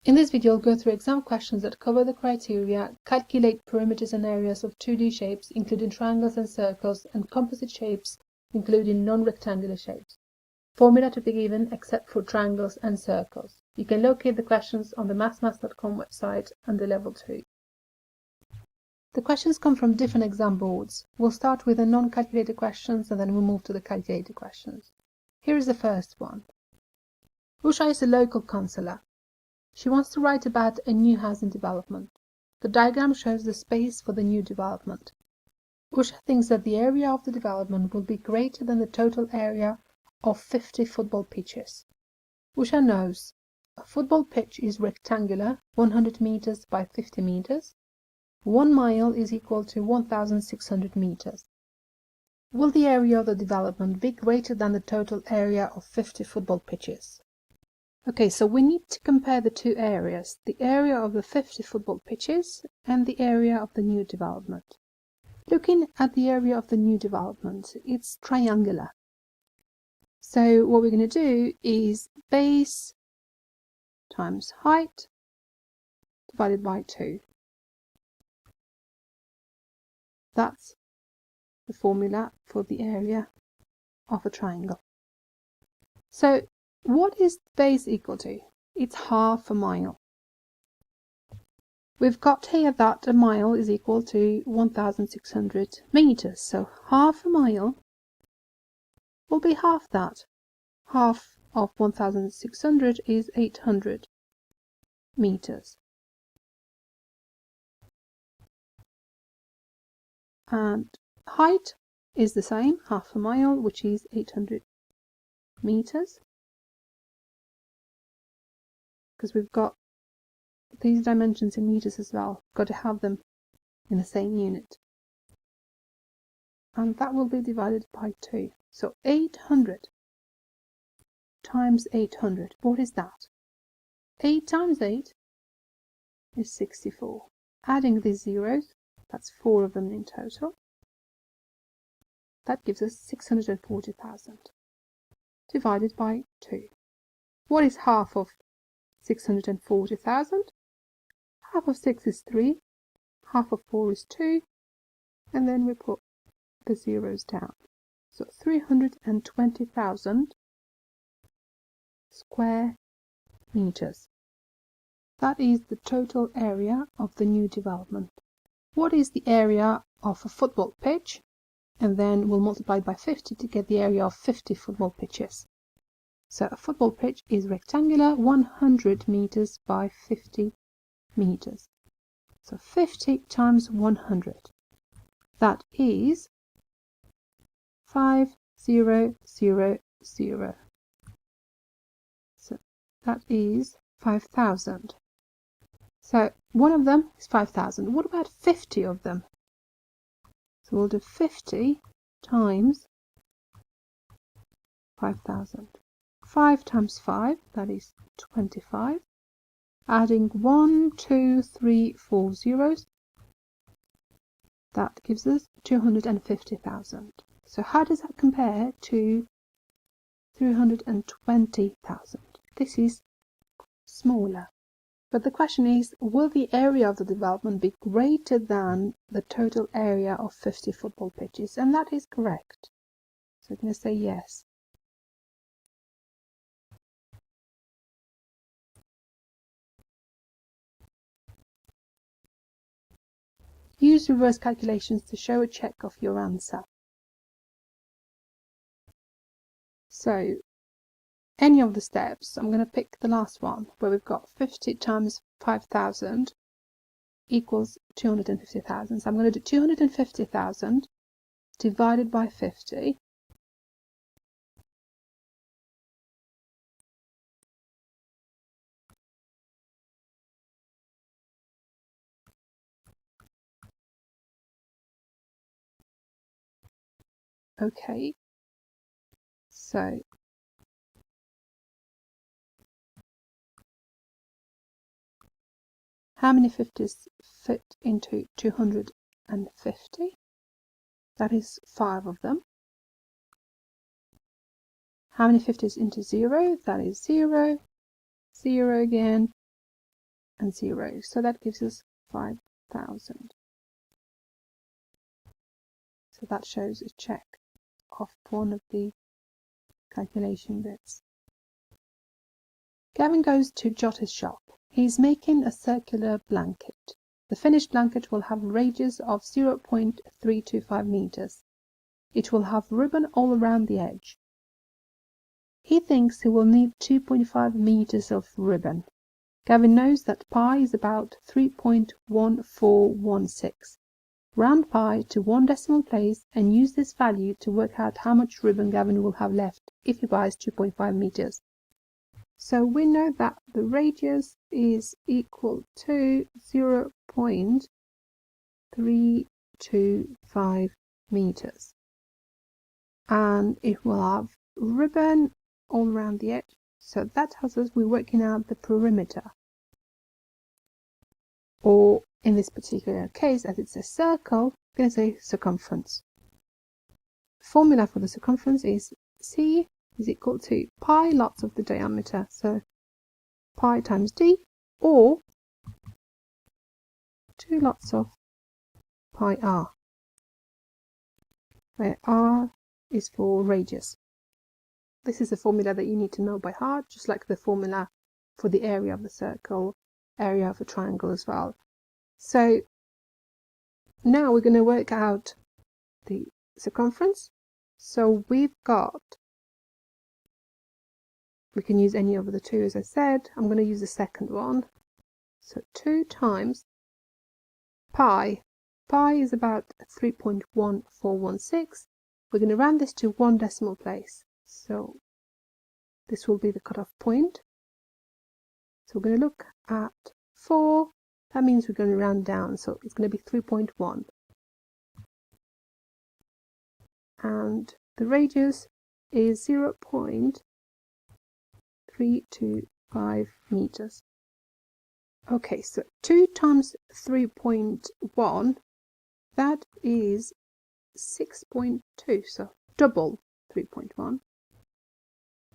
In this video, I'll go through exam questions that cover the criteria, calculate perimeters and areas of 2D shapes, including triangles and circles, and composite shapes, including non-rectangular shapes. Formula to be given except for triangles and circles. You can locate the questions on the mathsmaths.com website under level 2. The questions come from different exam boards. We'll start with the non-calculated questions and then we'll move to the calculated questions. Here is the first one. Usha is a local councillor. She wants to write about a new housing development. The diagram shows the space for the new development. Usha thinks that the area of the development will be greater than the total area of 50 football pitches. Usha knows a football pitch is rectangular, 100 meters by 50 meters. 1 mile is equal to 1,600 meters. Will the area of the development be greater than the total area of 50 football pitches? Okay, so we need to compare the two areas, the area of the 50 football pitches and the area of the new development. Looking at the area of the new development, it's triangular. So what we're going to do is base times height divided by 2. That's the formula for the area of a triangle. So what is base equal to? It's half a mile. We've got here that a mile is equal to 1,600 meters. So half a mile will be half that. Half of 1,600 is 800 meters. And height is the same, half a mile, which is 800 meters. Because we've got these dimensions in meters as well. Got to have them in the same unit. And that will be divided by 2. So 800 times 800. What is that? 8 times 8 is 64. Adding these zeros, that's 4 of them in total. That gives us 640,000 divided by 2. What is half of 640,000? Half of 6 is 3, half of 4 is 2, and then we put the zeros down. So 320,000 square meters. That is the total area of the new development. What is the area of a football pitch? And then we'll multiply it by 50 to get the area of 50 football pitches. So a football pitch is rectangular, 100 meters by 50 meters. So 50 times 100. That is 5000. So that is 5,000. So one of them is 5,000. What about 50 of them? So we'll do 50 times 5,000. 5 times 5, that is 25. Adding 1, 2, 3, 4 zeros, that gives us 250,000. So how does that compare to 320,000? This is smaller. But the question is, will the area of the development be greater than the total area of 50 football pitches? And that is correct. So I'm going to say yes. Use reverse calculations to show a check of your answer. So, any of the steps, I'm going to pick the last one, where we've got 50 times 5,000 equals 250,000. So I'm going to do 250,000 divided by 50. Okay, so how many 50s fit into 250? That is 5 of them. How many 50s into 0? That is 0, 0 again, and 0. So that gives us 5,000. So that shows a check of one of the calculation bits. Gavin goes to Jotter's shop. He's making a circular blanket. The finished blanket will have a radius of 0.325 meters. It will have ribbon all around the edge. He thinks he will need 2.5 meters of ribbon. Gavin knows that pi is about 3.1416. Round pi to one decimal place and use this value to work out how much ribbon Gavin will have left if he buys 2.5 meters. So we know that the radius is equal to 0.325 meters. And it will have ribbon all around the edge. So that tells us we're working out the perimeter. Or in this particular case, as it's a circle, we're going to say circumference. Formula for the circumference is C is equal to pi lots of the diameter. So pi times d, or 2 lots of pi r, where r is for radius. This is a formula that you need to know by heart, just like the formula for the area of the circle, area of a triangle as well. So now we're going to work out the circumference. So we can use any of the two, as I said. I'm going to use the second one. So 2 times pi. Pi is about 3.1416. We're going to round this to one decimal place. So this will be the cutoff point. So we're going to look at 4. That means we're going to round down. So it's going to be 3.1. And the radius is 0.325 meters. Okay, so 2 times 3.1, that is 6.2, so double 3.1.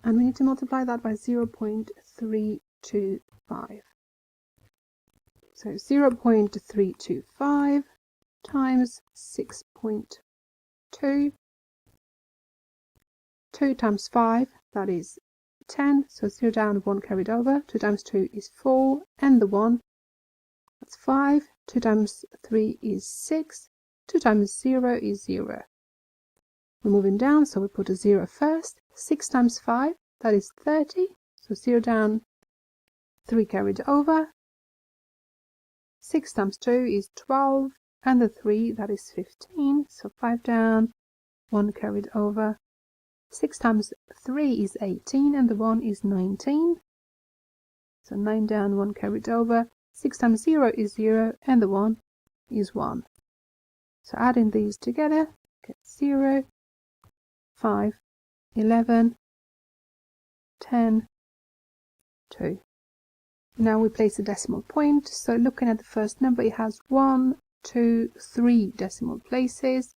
And we need to multiply that by 0.325. So 0.325 times 6.2. 2 times 5, that is 10, so 0 down, 1 carried over. 2 times 2 is 4, and the 1, that's 5. 2 times 3 is 6. 2 times 0 is 0. We're moving down, so we put a 0 first. 6 times 5, that is 30, so 0 down, 3 carried over. 6 times 2 is 12, and the 3, that is 15, so 5 down, 1 carried over. 6 times 3 is 18, and the 1 is 19. So 9 down, 1 carried over. 6 times 0 is 0, and the 1 is 1. So adding these together, get 0, 5, 11, 10, 2. Now we place a decimal point. So looking at the first number, it has 1, 2, 3 decimal places.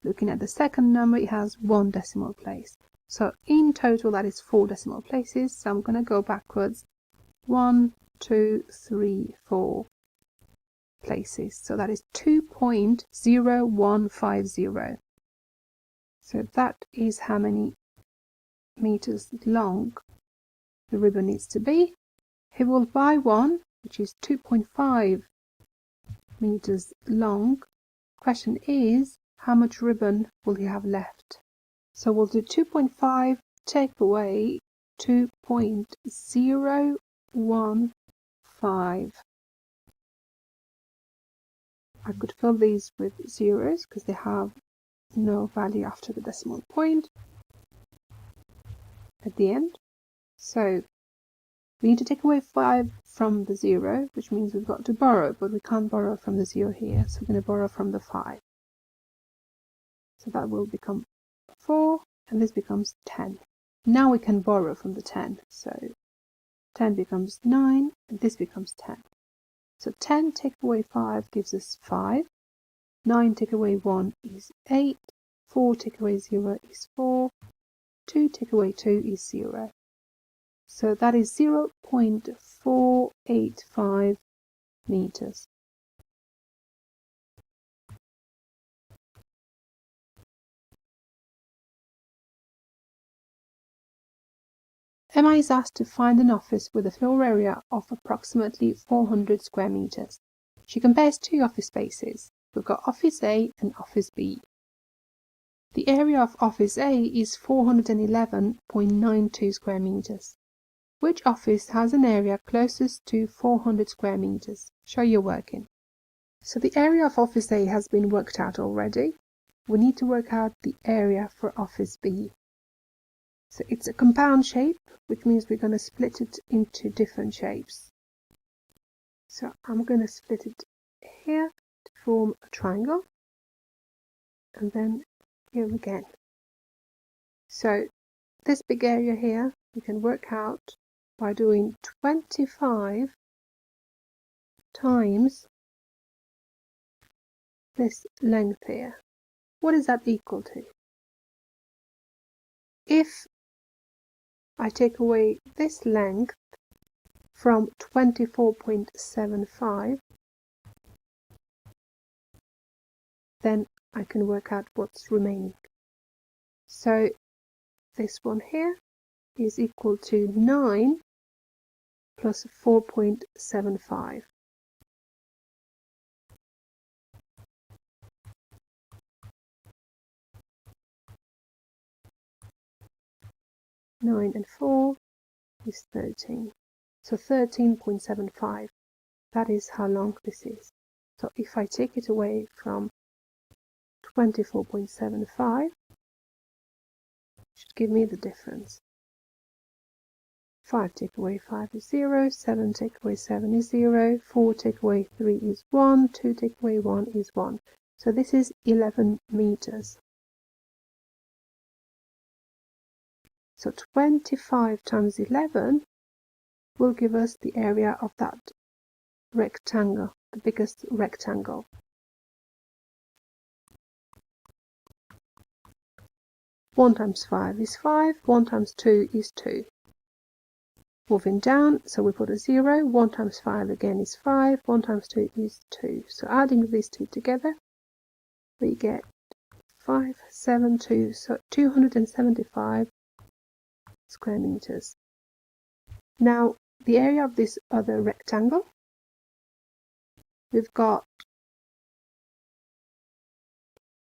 Looking at the second number, it has 1 decimal place. So in total, that is 4 decimal places. So I'm going to go backwards. 1, 2, 3, 4 places. So that is 2.0150. So that is how many meters long the ribbon needs to be. He will buy one, which is 2.5 meters long. Question is, how much ribbon will he have left? So we'll do 2.5 take away 2.015. I could fill these with zeros because they have no value after the decimal point at the end. So we need to take away 5 from the 0, which means we've got to borrow, but we can't borrow from the 0 here, so we're going to borrow from the 5. So that will become 4, and this becomes 10. Now we can borrow from the 10, so 10 becomes 9, and this becomes 10. So 10 take away 5 gives us 5, 9 take away 1 is 8, 4 take away 0 is 4, 2 take away 2 is 0. So that is 0.485 meters. Emma is asked to find an office with a floor area of approximately 400 square meters. She compares two office spaces. We've got Office A and Office B. The area of Office A is 411.92 square meters. Which office has an area closest to 400 square meters? Show your working. So the area of Office A has been worked out already. We need to work out the area for Office B. So it's a compound shape, which means we're going to split it into different shapes. So I'm going to split it here to form a triangle, and then here again. So this big area here we can work out by doing 25 times this length here. What is that equal to? If I take away this length from 24.75, then I can work out what's remaining. So this one here is equal to 9 plus 4.75. Nine and 4 is 13. So 13.75. That is how long this is. So if I take it away from 24.75, should give me the difference. 5 take away 5 is 0, 7 take away 7 is 0, 4 take away 3 is 1, 2 take away 1 is 1. So this is 11 meters. So 25 times 11 will give us the area of that rectangle, the biggest rectangle. One times 5 is 5, 1 times 2 is 2. Moving down, so we put a 0, 1 times 5 again is 5, 1 times 2 is 2. So adding these two together, we get 572, so 275 square meters. Now, the area of this other rectangle, we've got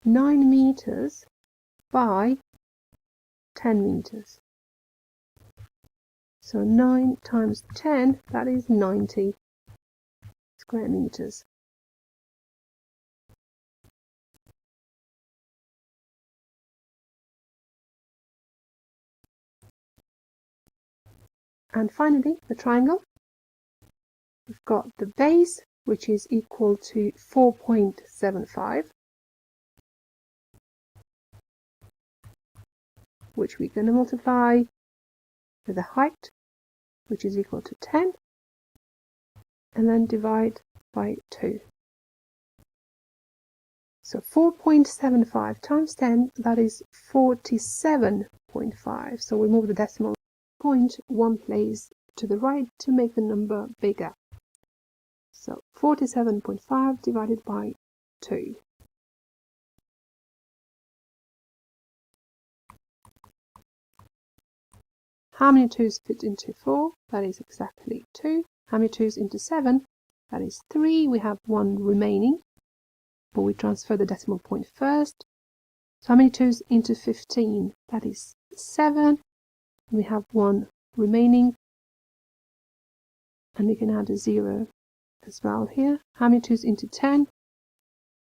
9 meters by 10 meters. So 9 times 10, that is 90 square meters. And finally, the triangle. We've got the base, which is equal to 4.75, which we're going to multiply with the height, which is equal to 10, and then divide by 2. So 4.75 times 10, that is 47.5. So we move the decimal point one place to the right to make the number bigger. So 47.5 divided by 2. How many 2's fit into 4? That is exactly 2. How many 2's into 7? That is 3. We have 1 remaining, but we transfer the decimal point first. So how many 2's into 15? That is 7. We have 1 remaining, and we can add a 0 as well here. How many 2's into 10?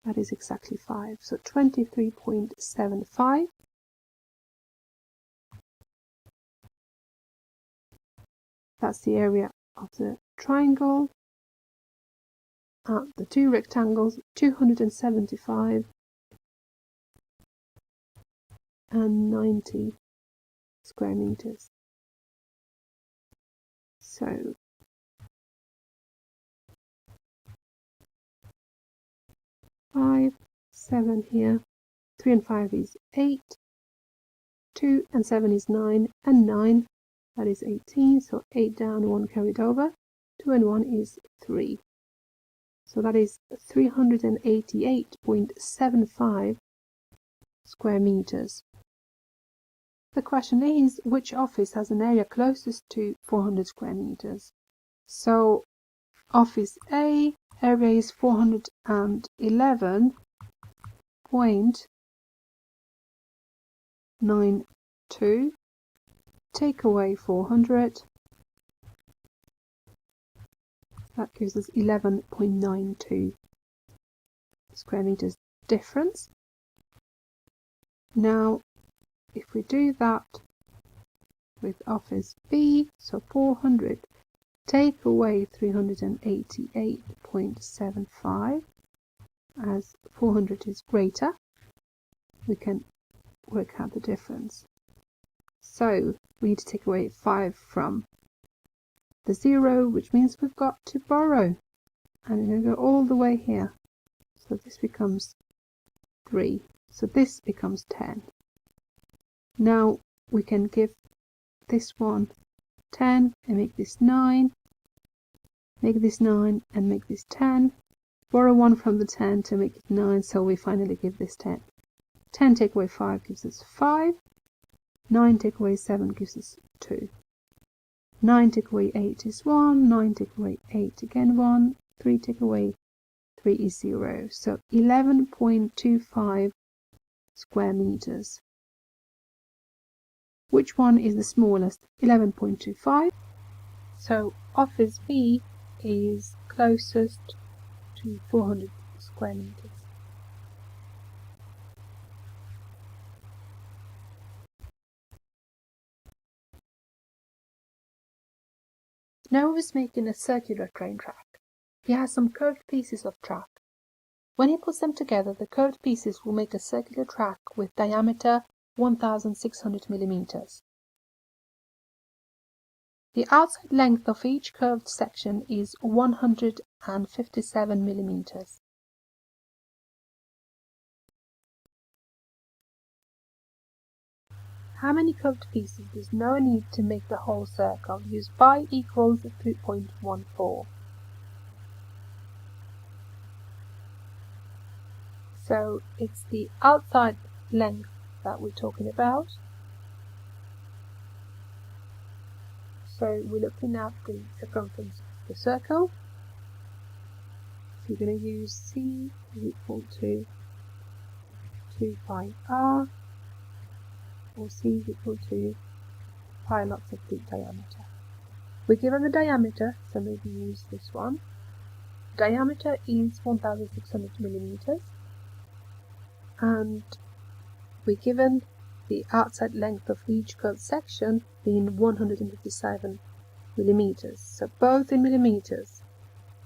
That is exactly 5. So 23.75. That's the area of the triangle. The two rectangles, 275 and 90 square meters. So five, 7 here, 3 and 5 is 8, 2 and 7 is 9, and 9 that is 18, so 8 down, 1 carried over, 2 and 1 is 3. So that is 388.75 square meters. The question is, which office has an area closest to 400 square meters? So office A, area is 411.92, take away 400, that gives us 11.92 square meters difference. Now if we do that with office B, so 400 take away 388.75, as 400 is greater, we can work out the difference. So we need to take away 5 from the 0, which means we've got to borrow, and we're going to go all the way here. So this becomes 3, so this becomes 10. Now we can give this one 10 and make this 9, make this 9 and make this 10, borrow 1 from the 10 to make it 9, so we finally give this 10. 10 take away 5 gives us 5, 9 take away 7 gives us 2, 9 take away 8 is 1, 9 take away 8 again 1, 3 take away 3 is 0, so 11.25 square meters. Which one is the smallest? 11.25. So office B is closest to 400 square meters. Noah is making a circular train track. He has some curved pieces of track. When he puts them together, the curved pieces will make a circular track with diameter 1,600 millimeters. The outside length of each curved section is 157 millimeters. How many curved pieces does Noah need to make the whole circle? Use pi equals 3.14. So it's the outside length that we're talking about. So we're looking at the circumference of the circle. So you're going to use C is equal to 2 pi r, or C is equal to pi lots of the diameter. We're given the diameter, so maybe use this one. Diameter is 1,600 millimeters, and we're given the outside length of each curved section being 157 millimeters. So both in millimeters.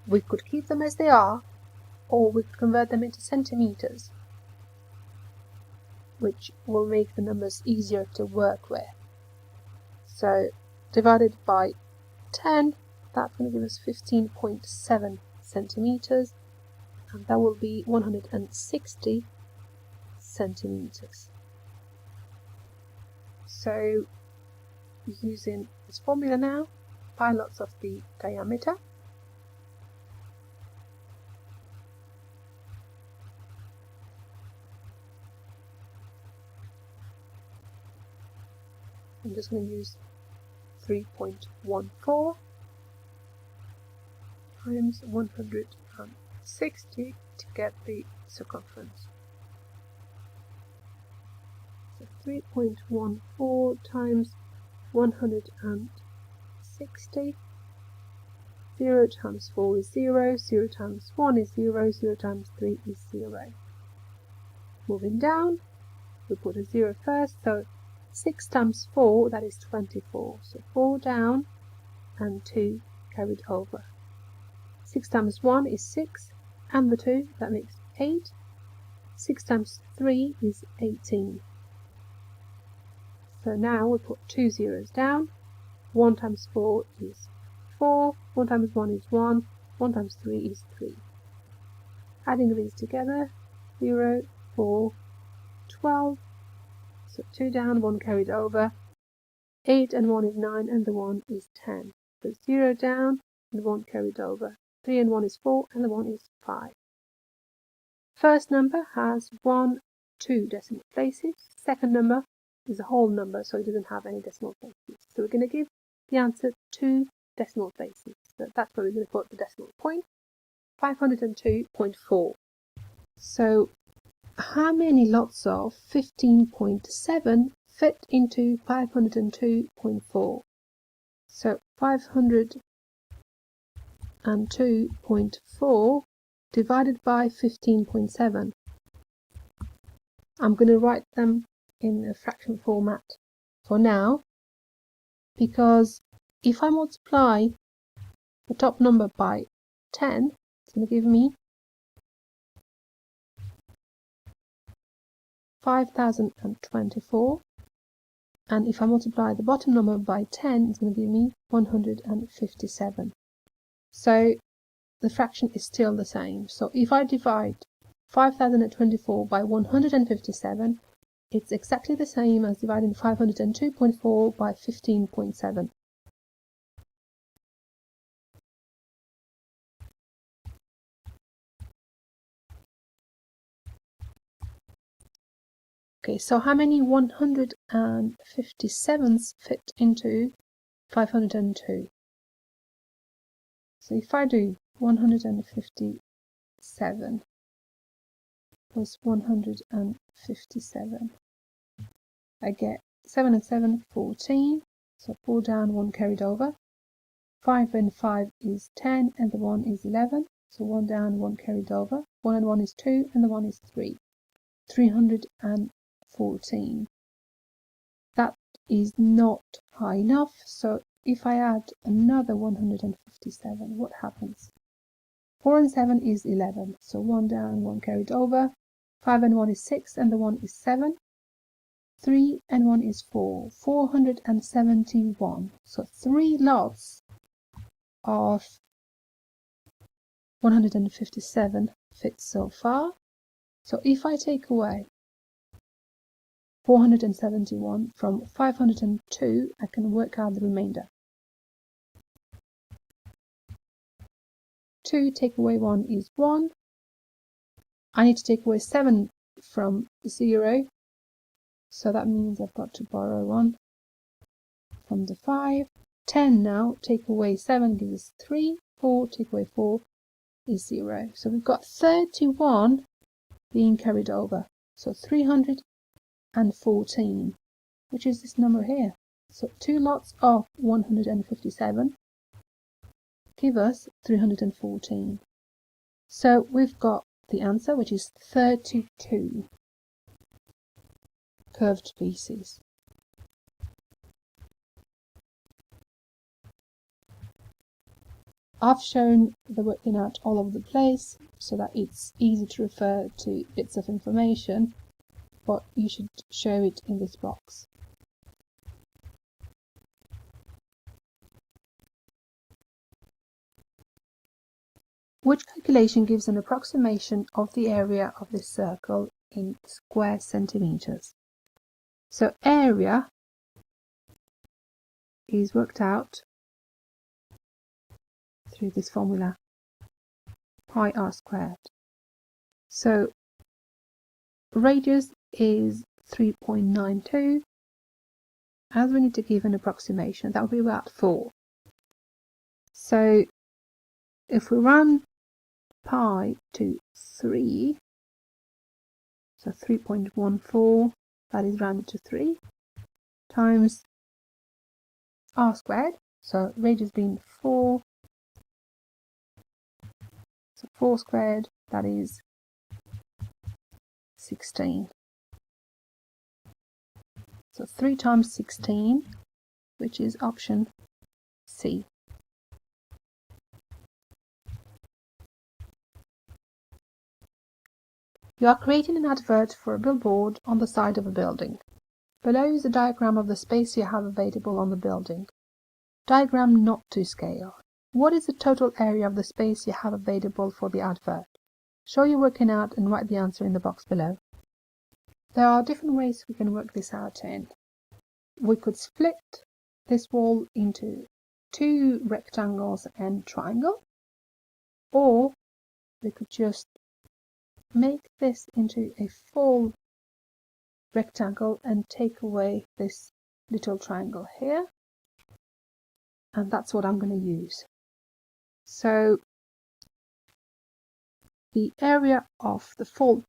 We could keep them as they are, or we could convert them into centimeters, which will make the numbers easier to work with. So divided by 10, that's going to give us 15.7 centimeters, and that will be 160 centimeters. So using this formula now, pi lots of the diameter, I'm just going to use 3.14 times 160 to get the circumference. So 3.14 times 160, 0 times 4 is 0, 0 times 1 is 0, 0 times 3 is 0. Moving down, we put a 0 first, so 6 times 4, that is 24. So 4 down and 2 carried over. 6 times 1 is 6, and the 2, that makes 8. 6 times 3 is 18. So now we put 2 zeros down. 1 times 4 is 4, 1 times 1 is 1, 1 times 3 is 3. Adding these together, 0, 4, 12. So 2 down, 1 carried over, 8 and 1 is 9 and the 1 is 10. So 0 down and 1 carried over. 3 and 1 is 4 and the 1 is 5. First number has 1, 2 decimal places. Second number is a whole number, so it doesn't have any decimal places. So we're going to give the answer 2 decimal places. So that's where we're going to put the decimal point. 502.4. So how many lots of 15.7 fit into 502.4? So 502.4 divided by 15.7. I'm going to write them in a fraction format for now, because if I multiply the top number by 10, it's going to give me 5024, and if I multiply the bottom number by 10, it's going to give me 157. So the fraction is still the same. So if I divide 5024 by 157, it's exactly the same as dividing 502.4 by 15.7. Okay, so how many 157s fit into 502? So if I do 157 plus 157, I get 7 and 7, 14. So 4 down, 1 carried over. 5 and 5 is 10, and the 1 is 11. So 1 down, 1 carried over. 1 and 1 is 2, and the 1 is 3. 314. That is not high enough. So if I add another 157, what happens? 4 and 7 is 11. So 1 down, 1 carried over. 5 and 1 is 6, and the 1 is 7. 3 and 1 is 4. 471. So 3 lots of 157 fit so far. So if I take away 471 from 502, I can work out the remainder. 2 take away 1 is 1. I need to take away 7 from 0. So that means I've got to borrow 1 from the 5. 10 now, take away 7 gives us 3. 4 take away 4 is 0. So we've got 31 being carried over. So 314, which is this number here. So 2 lots of 157 give us 314. So we've got the answer, which is 32 curved pieces. I've shown the working out all over the place so that it's easy to refer to bits of information, but you should show it in this box. Which calculation gives an approximation of the area of this circle in square centimeters? So area is worked out through this formula, pi r squared. So radius is 3.92. As we need to give an approximation, that would be about 4. So if we round pi to 3, so 3.14, that is rounded to 3, times r squared, so radius being 4, so 4 squared, that is 16. So 3 times 16, which is option C. You are creating an advert for a billboard on the side of a building. Below is a diagram of the space you have available on the building. Diagram not to scale. What is the total area of the space you have available for the advert? Show your working out and write the answer in the box below. There are different ways we can work this out in. We could split this wall into 2 rectangles and triangle, or we could just make this into a full rectangle and take away this little triangle here, and that's what I'm going to use. So the area of the full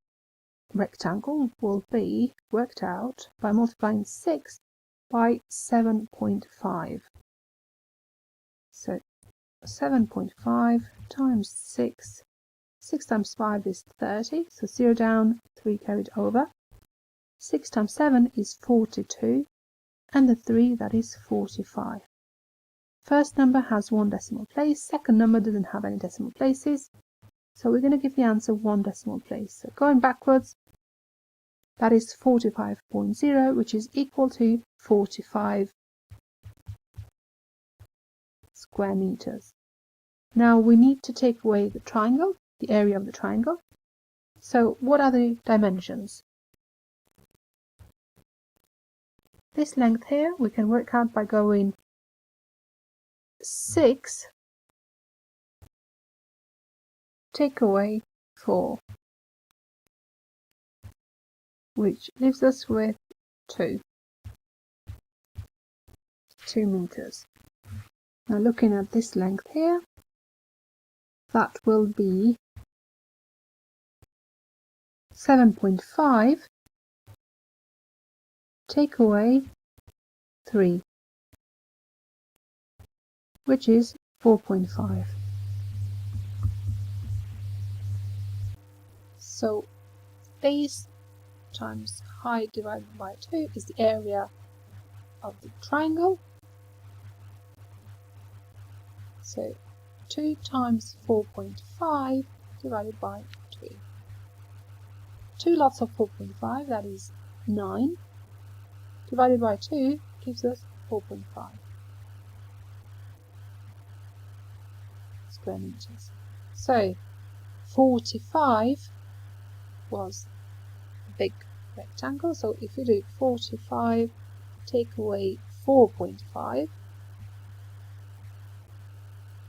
rectangle will be worked out by multiplying 6 by 7.5. So 7.5 times 6, 6 times 5 is 30, so 0 down, 3 carried over. 6 times 7 is 42, and the 3, that is 45. First number has 1 decimal place, second number doesn't have any decimal places, so we're going to give the answer 1 decimal place. So going backwards, that is 45.0, which is equal to 45 square meters. Now we need to take away the triangle, the area of the triangle. So what are the dimensions? This length here we can work out by going 6 take away 4, which leaves us with 2 meters. Now looking at this length here, that will be 7.5 take away 3, which is 4.5. So base times height divided by 2 is the area of the triangle. So 2 times 4.5 divided by 2. 2 lots of 4.5, that is 9, divided by 2 gives us 4.5 square meters. So 45 was a big rectangle, so if we do 45 take away 4.5,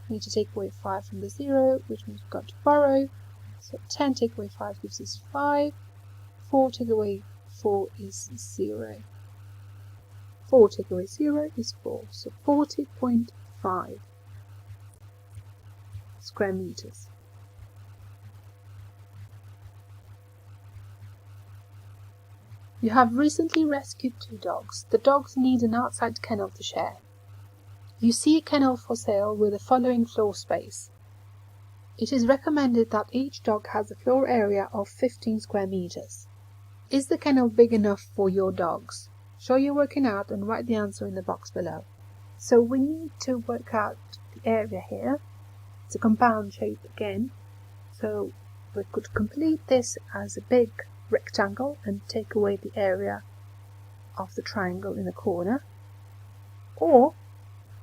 we need to take away 5 from the 0, which means we've got to borrow. So 10 take away 5 gives us 5, 4 take away 4 is 0. 4 take away 0 is 4, so 40.5 square meters. You have recently rescued 2 dogs. The dogs need an outside kennel to share. You see a kennel for sale with the following floor space. It is recommended that each dog has a floor area of 15 square meters. Is the kennel big enough for your dogs? Show your working out and write the answer in the box below. So we need to work out the area here. It's a compound shape again, so we could complete this as a big rectangle and take away the area of the triangle in the corner, or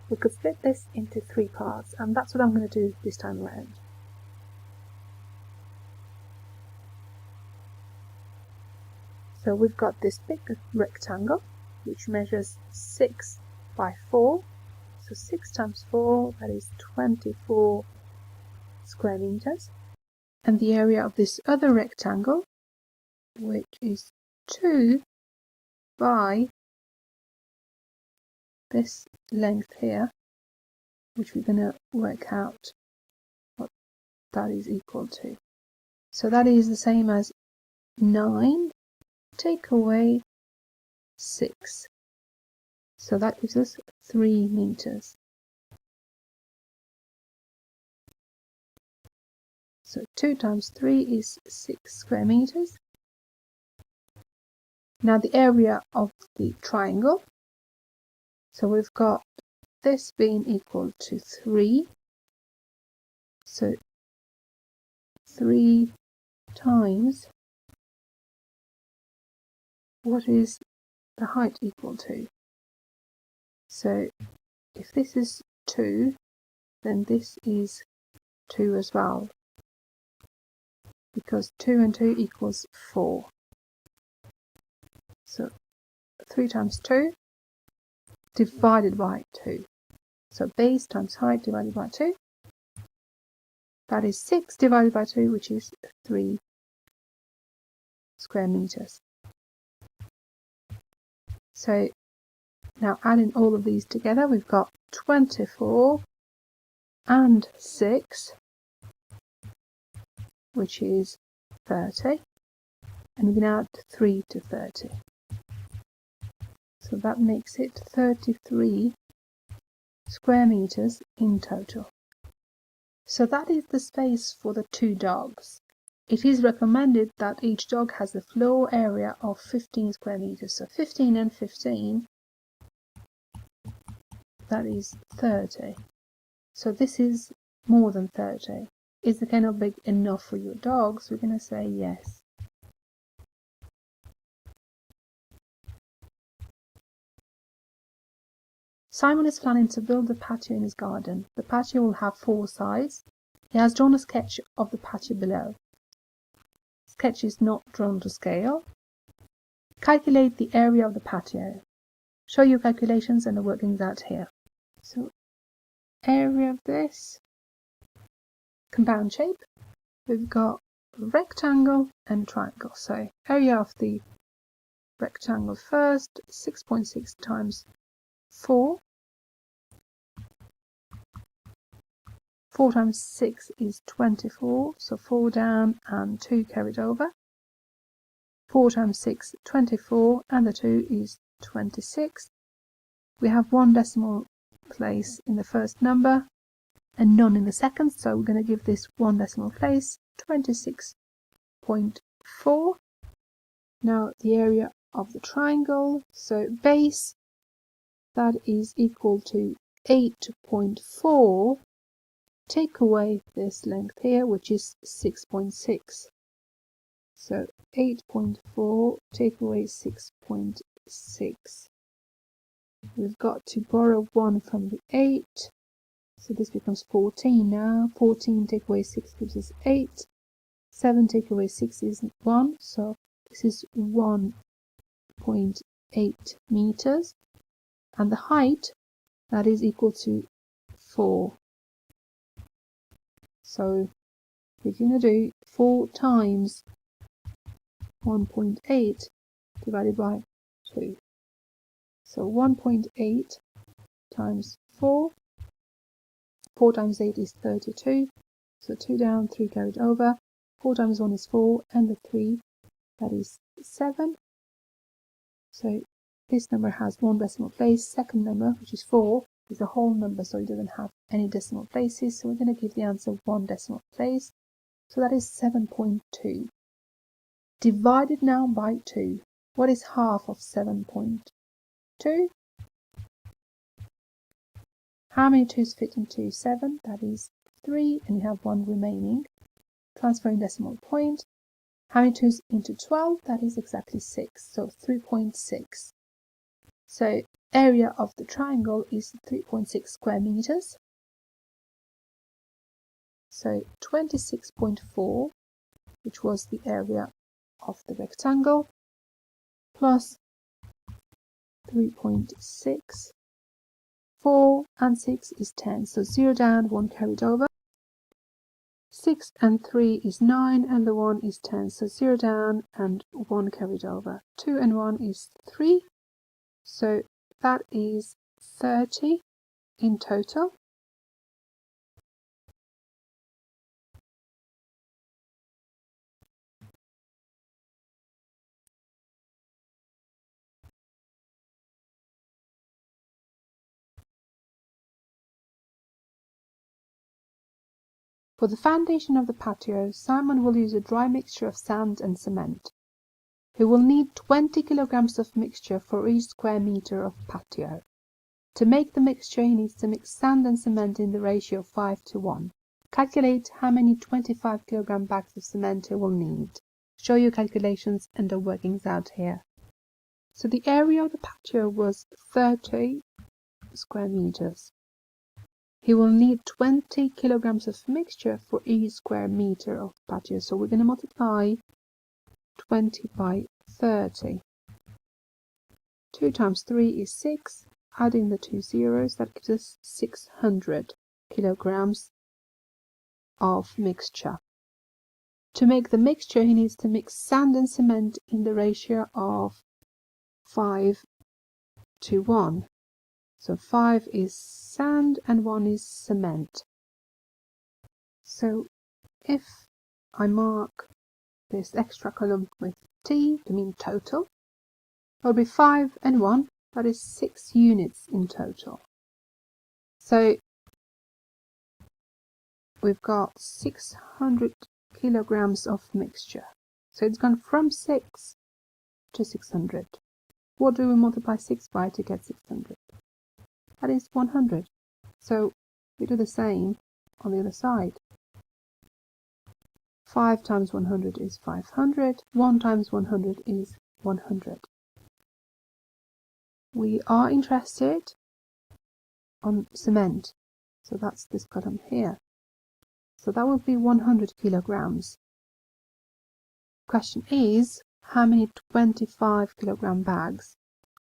we could split this into 3 parts, and that's what I'm going to do this time around. So we've got this big rectangle which measures 6 by 4, so 6 times 4, that is 24 square meters, and the area of this other rectangle, which is 2 by this length here, which we're going to work out what that is equal to. So that is the same as 9 take away 6, so that gives us 3 meters. So 2 times 3 is 6 square meters. Now the area of the triangle, so we've got this being equal to 3, so 3 times, what is the height equal to? So if this is 2, then this is 2 as well, because 2 and 2 equals 4. So 3 times 2 divided by 2. So base times height divided by 2. That is 6 divided by 2, which is 3 square meters. So now adding all of these together, we've got 24 and 6, which is 30. And we can add 3 to 30. So that makes it 33 square meters in total. So that is the space for the 2 dogs. It is recommended that each dog has a floor area of 15 square meters. So 15 and 15, that is 30. So this is more than 30. Is the kennel big enough for your dogs? We're going to say yes. Simon is planning to build a patio in his garden. The patio will have 4 sides. He has drawn a sketch of the patio below. Sketch is not drawn to scale. Calculate the area of the patio. Show your calculations and the workings out here. So, area of this compound shape, we've got rectangle and triangle. So, area of the rectangle first, 6.6 times 4. 4 times 6 is 24, so 4 down and 2 carried over. 4 times 6, 24, and the 2 is 26. We have 1 decimal place in the first number and none in the second, so we're going to give this 1 decimal place, 26.4. Now the area of the triangle, so base, that is equal to 8.4. Take away this length here, which is 6.6. So 8.4 take away 6.6. We've got to borrow 1 from the 8. So this becomes 14 now. 14 take away 6 gives us 8. 7 take away 6 is 1. So this is 1.8 meters. And the height, that is equal to 4. So we're going to do 4 times 1.8 divided by 2. So 1.8 times 4. 4 times 8 is 32. So 2 down, 3 carried over. 4 times 1 is 4, and the 3, that is 7. So this number has 1 decimal place. Second number, which is 4, is a whole number, so it doesn't have any decimal places. So we're going to give the answer 1 decimal place. So that is 7.2. Divided now by 2. What is half of 7.2? How many 2's fit into 7? That is 3, and you have 1 remaining. Transferring decimal point. How many 2's into 12? That is exactly 6, so 3.6. So area of the triangle is 3.6 square meters. So 26.4, which was the area of the rectangle, plus 3.6. 4 and 6 is 10, so 0 down, 1 carried over. 6 and 3 is 9, and the 1 is 10, so 0 down and 1 carried over. 2 and 1 is 3, so that is 30 in total. For the foundation of the patio, Simon will use a dry mixture of sand and cement. He will need 20 kilograms of mixture for each square meter of patio. To make the mixture, he needs to mix sand and cement in the ratio of 5:1. Calculate how many 25 kilogram bags of cement he will need. Show your calculations and the workings out here. So the area of the patio was 30 square meters. He will need 20 kilograms of mixture for each square meter of patio. So we're going to multiply 20 by 30. 2 times 3 is 6. adding the 2 zeros, that gives us 600 kilograms of mixture. To make the mixture, he needs to mix sand and cement in the ratio of 5:1. So 5 is sand and 1 is cement. So if I mark this extra column with T to mean total, it'll be 5 and 1, that is 6 units in total. So we've got 600 kilograms of mixture. So it's gone from 6 to 600. What do we multiply 6 by to get 600? That is 100. So we do the same on the other side. 5 times 100 is 500. 1 times 100 is 100. We are interested on cement. So that's this column here. So that will be 100 kilograms. Question is, how many 25 kilogram bags?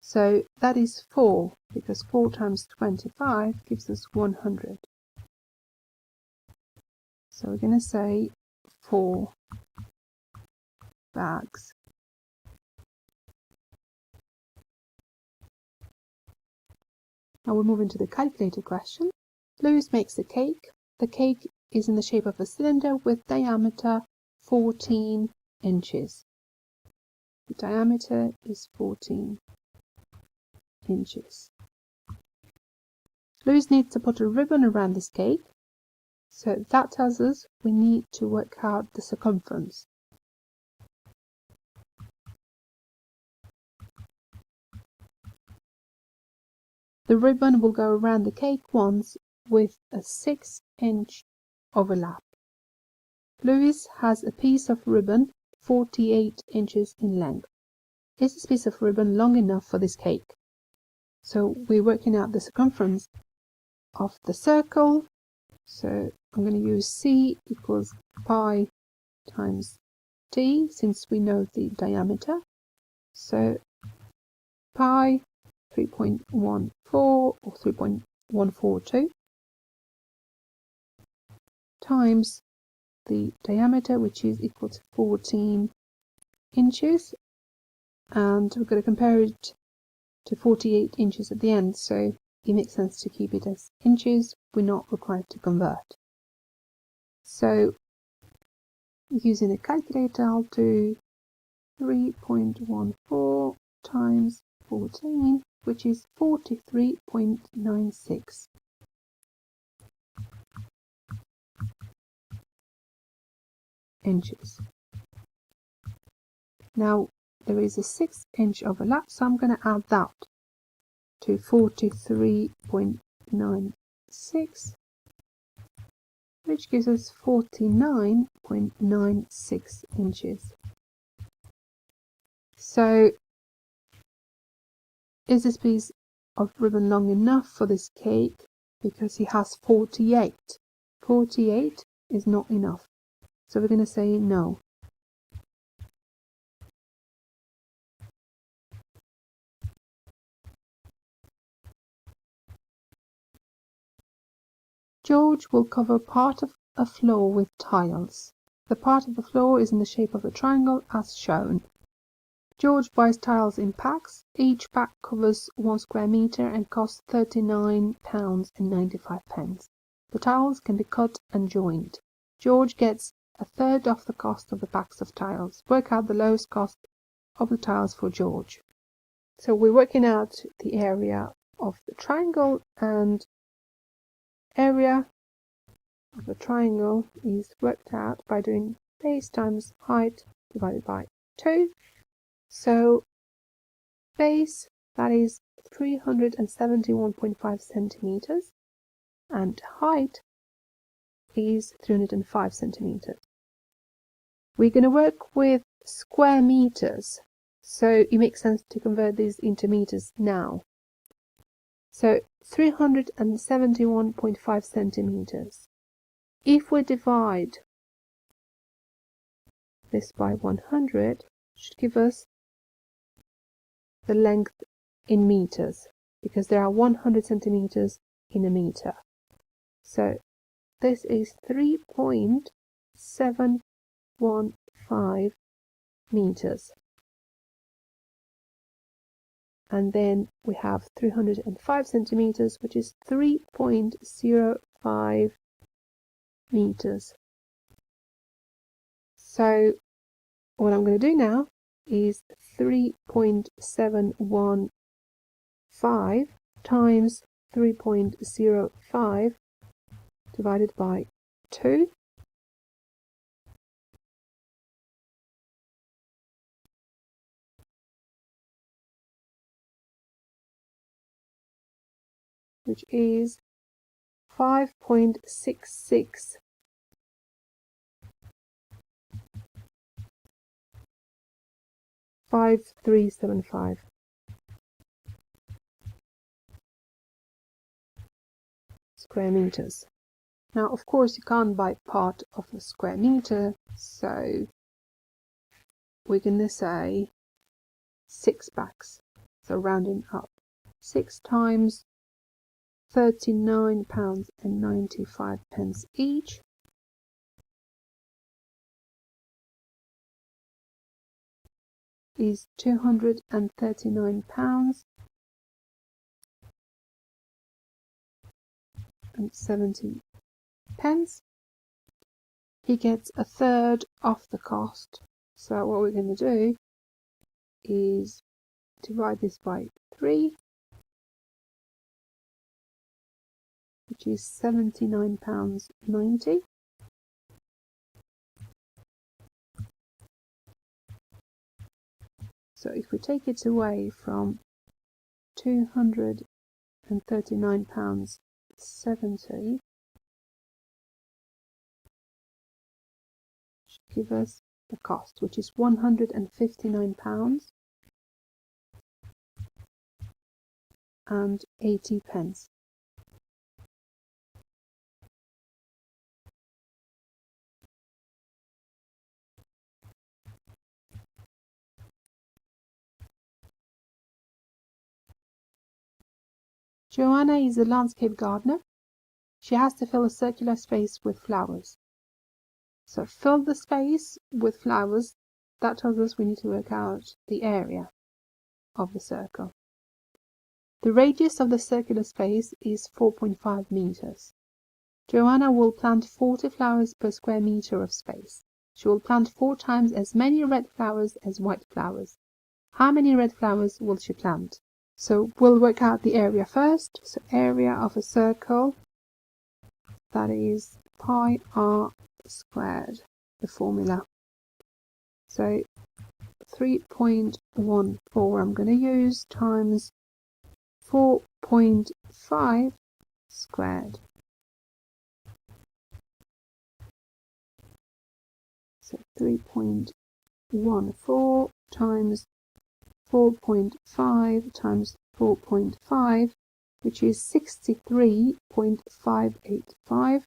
So that is 4, because 4 times 25 gives us 100. So we're going to say 4 bags. Now we'll move into the calculated question. Lewis makes a cake. The cake is in the shape of a cylinder with diameter 14 inches. The diameter is 14 inches. Lewis needs to put a ribbon around this cake. So that tells us we need to work out the circumference. The ribbon will go around the cake once with a 6-inch overlap. Lewis has a piece of ribbon 48 inches in length. Is this piece of ribbon long enough for this cake? So we're working out the circumference of the circle. So I'm going to use C equals pi times T, since we know the diameter. So pi 3.14 or 3.142 times the diameter, which is equal to 14 inches, and we're going to compare it to 48 inches at the end, so it makes sense to keep it as inches. We're not required to convert. So using a calculator, I'll do 3.14 times 14, which is 43.96 inches. Now there is a 6-inch overlap, so I'm going to add that to 43.96, which gives us 49.96 inches. So is this piece of ribbon long enough for this cake? Because he has 48. 48 is not enough. So we're going to say no. George will cover part of a floor with tiles. The part of the floor is in the shape of a triangle as shown. George buys tiles in packs. Each pack covers 1 square meter and costs £39.95. The tiles can be cut and joined. George gets a third of the cost of the packs of tiles. Work out the lowest cost of the tiles for George. So we're working out the area of the triangle, and area of the triangle is worked out by doing base times height divided by 2. So base, that is 371.5 centimeters, and height is 305 centimeters. We're going to work with square meters, so it makes sense to convert these into meters now. So 371.5 centimeters. If we divide this by 100, it should give us the length in meters. because there are 100 centimeters in a meter. So this is 3.715 meters. And then we have 305 centimeters, which is 3.05 meters. So what I'm going to do now is 3.715 times 3.05 divided by 2, which is 5.66 5375 square meters. Now, of course, you can't buy part of a square meter, so we're going to say 6 bags. So rounding up, 6 times £39.95 each is £239.70. He gets a third of the cost. So what we're going to do is divide this by 3, which is £79.90. So if we take it away from £239.70, should give us the cost, which is £159.80. Joanna is a landscape gardener. She has to fill a circular space with flowers. So fill the space with flowers. That tells us we need to work out the area of the circle. The radius of the circular space is 4.5 meters. Joanna will plant 40 flowers per square meter of space. She will plant 4 times as many red flowers as white flowers. How many red flowers will she plant? So we'll work out the area first. So area of a circle, that is pi r squared, the formula. So 3.14 I'm going to use times 4.5 squared. So 3.14 times 4.5 times 4.5, which is 63.585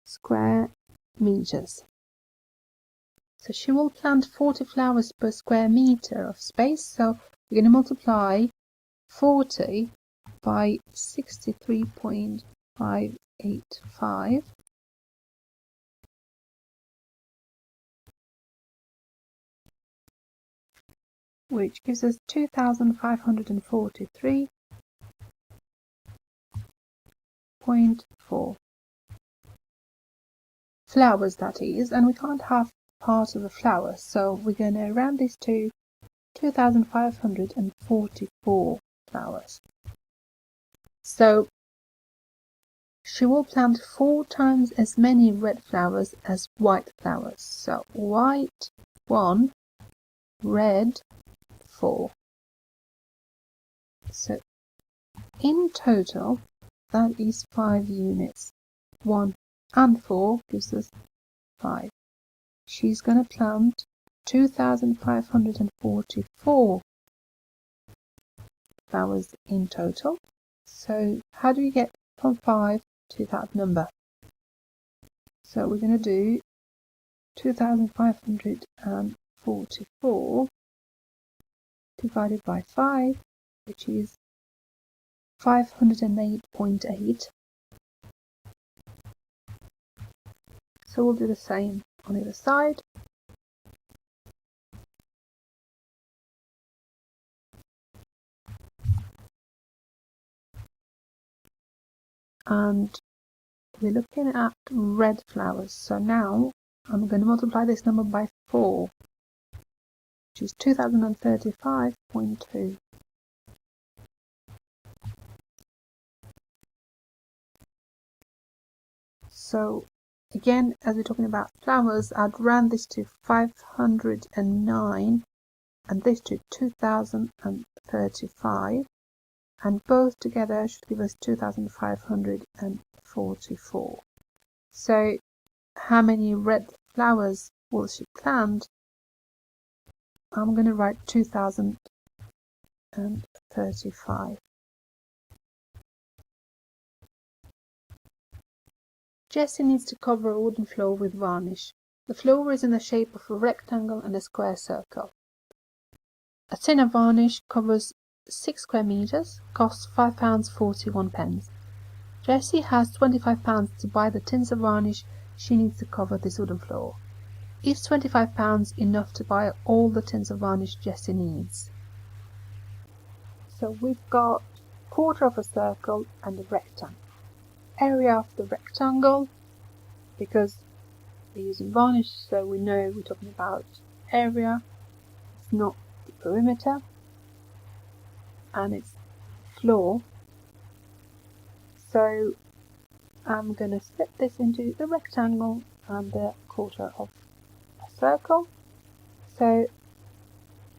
square meters. So she will plant 40 flowers per square meter of space, so we're going to multiply 40 by 63.585, which gives us 2,543.4 flowers, that is, and we can't have part of a flower, so we're going to round this to 2,544 flowers. So she will plant 4 times as many red flowers as white flowers. So white 1, red 4. So in total, that is 5 units. 1 and 4 gives us 5. She's going to plant 2,544 flowers in total. So how do we get from 5 to that number? So we're going to do 2,544 divided by 5, which is 508.8. So we'll do the same on the other side. And we're looking at red flowers. So now I'm going to multiply this number by 4, which is 2035.2. So again, as we're talking about flowers, I'd round this to 509 and this to 2035, and both together should give us 2544. So how many red flowers will she plant? I'm going to write 2035. Jessie needs to cover a wooden floor with varnish. The floor is in the shape of a rectangle and a square circle. A tin of varnish covers 6 square meters, costs £5.41. Jessie has £25 to buy the tins of varnish she needs to cover this wooden floor. Is £25 enough to buy all the tins of varnish Jessie needs? So we've got a quarter of a circle and a rectangle. Area of the rectangle, because we're using varnish, so we know we're talking about area, it's not the perimeter, and it's floor. So I'm going to split this into the rectangle and the quarter of a circle. So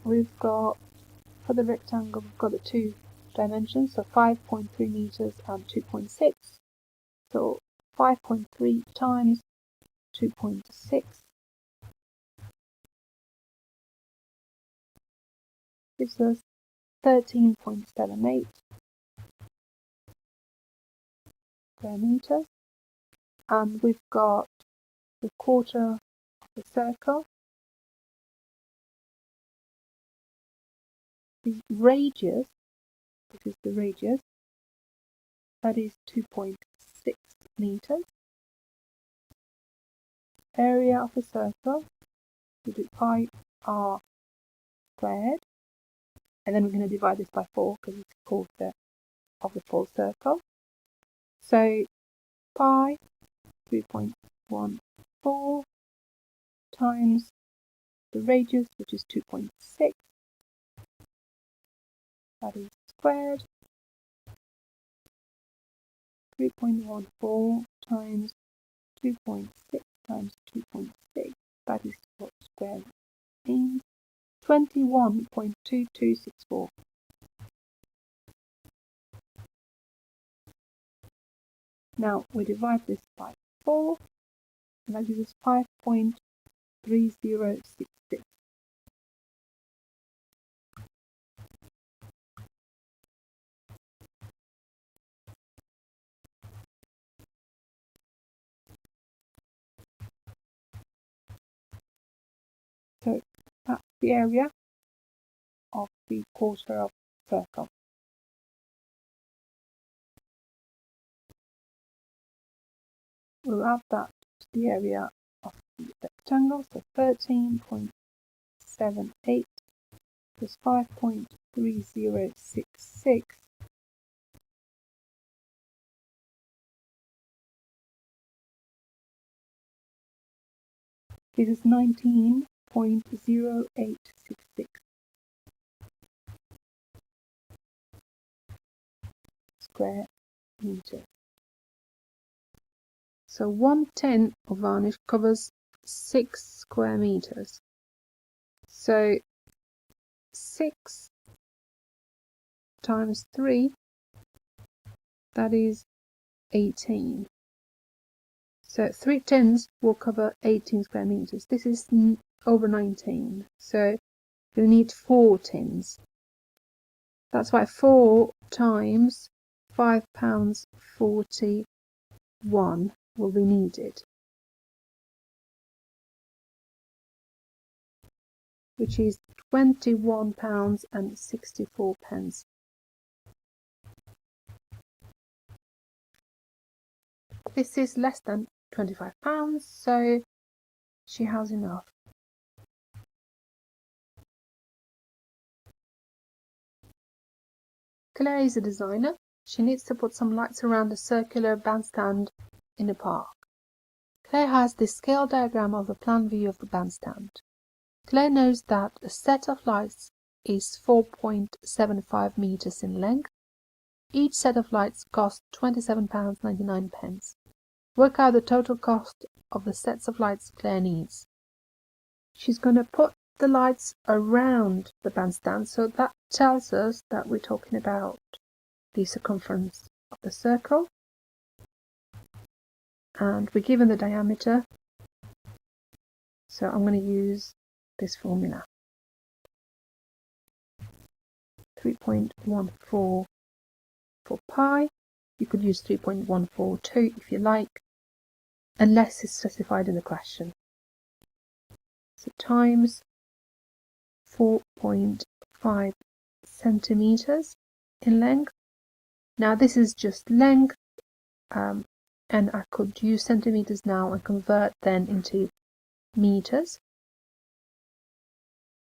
we've got, for the rectangle, we've got the 2 dimensions, so 5.3 meters and 2.6. So 5.3 times 2.6 gives us 13.78 square meters. And we've got the quarter of the circle. The radius, this is the radius, that is 2.6 meters. Area of a circle, we do pi r squared, and then we're going to divide this by 4 because it's a quarter of the full circle. So pi 3.14 times the radius, which is 2.6, that is squared, 3.14 times 2.6 times 2.6, that is what square means, 21.2264. Now we divide this by 4, and that gives us 5.3066. So that's the area of the quarter of the circle. We'll add that to the area of the rectangle, so 13.78 plus 5.3066 gives us 19.0866 square meters. So 1 tin of varnish covers 6 square meters. So 6 times 3, that is 18. So 3 tins will cover 18 square meters. This is over 19. So you'll need 4 tins. That's why 4 times £5.41 will be needed. which is £21.64. This is less than £25, so she has enough. Claire is a designer. She needs to put some lights around a circular bandstand in a park. Claire has this scale diagram of the plan view of the bandstand. Claire knows that a set of lights is 4.75 meters in length. Each set of lights costs £27.99. Work out the total cost of the sets of lights Claire needs. She's going to put the lights around the bandstand, so that tells us that we're talking about the circumference of the circle, and we're given the diameter, so I'm going to use this formula, 3.14 for pi. You could use 3.142 if you like, unless it's specified in the question. So times 4.5 centimeters in length. Now this is just length, and I could use centimeters now and convert then into meters,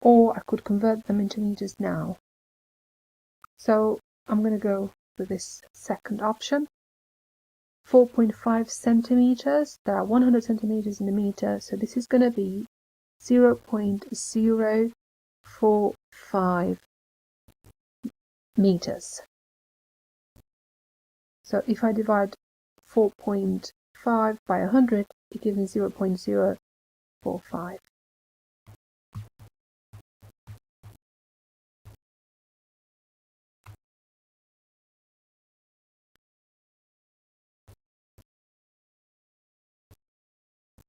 or I could convert them into meters now. So I'm going to go with this second option. 4.5 centimeters, there are 100 centimeters in a meter, so this is going to be 0.045 meters. So if I divide 4.5 by 100, it gives me 0.045.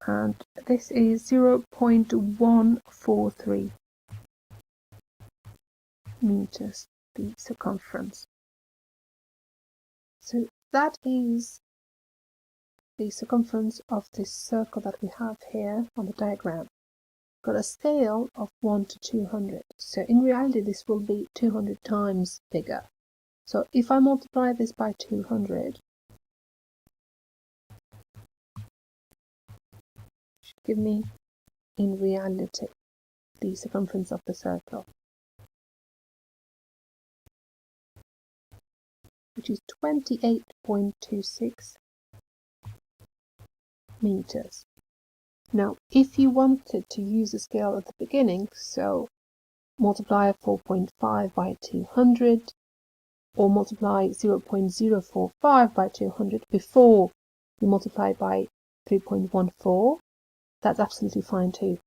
And this is 0.143 meters, the circumference. So that is the circumference of this circle that we have here on the diagram. Got a scale of 1 to 200. So in reality this will be 200 times bigger. So if I multiply this by 200, give me in reality the circumference of the circle, which is 28.26 meters. Now if you wanted to use a scale at the beginning, so multiply 4.5 by 200 or multiply 0.045 by 200 before you multiply by 3.14, that's absolutely fine too.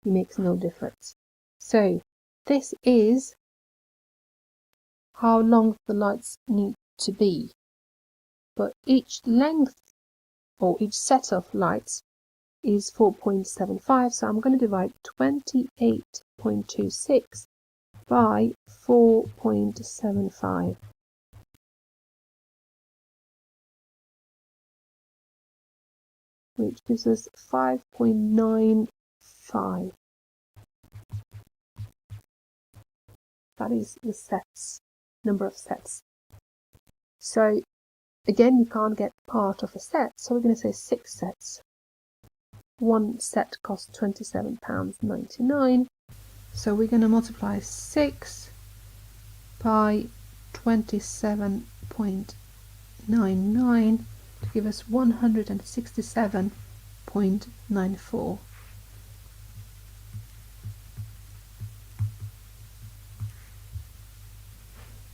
It makes no difference. So this is how long the lights need to be. But each length or each set of lights is 4.75. So I'm going to divide 28.26 by 4.75. Which gives us 5.95. That is the sets, number of sets. So again, you can't get part of a set, so we're going to say 6 sets. One set costs £27.99. So we're going to multiply 6 by 27.99 to give us 167.94.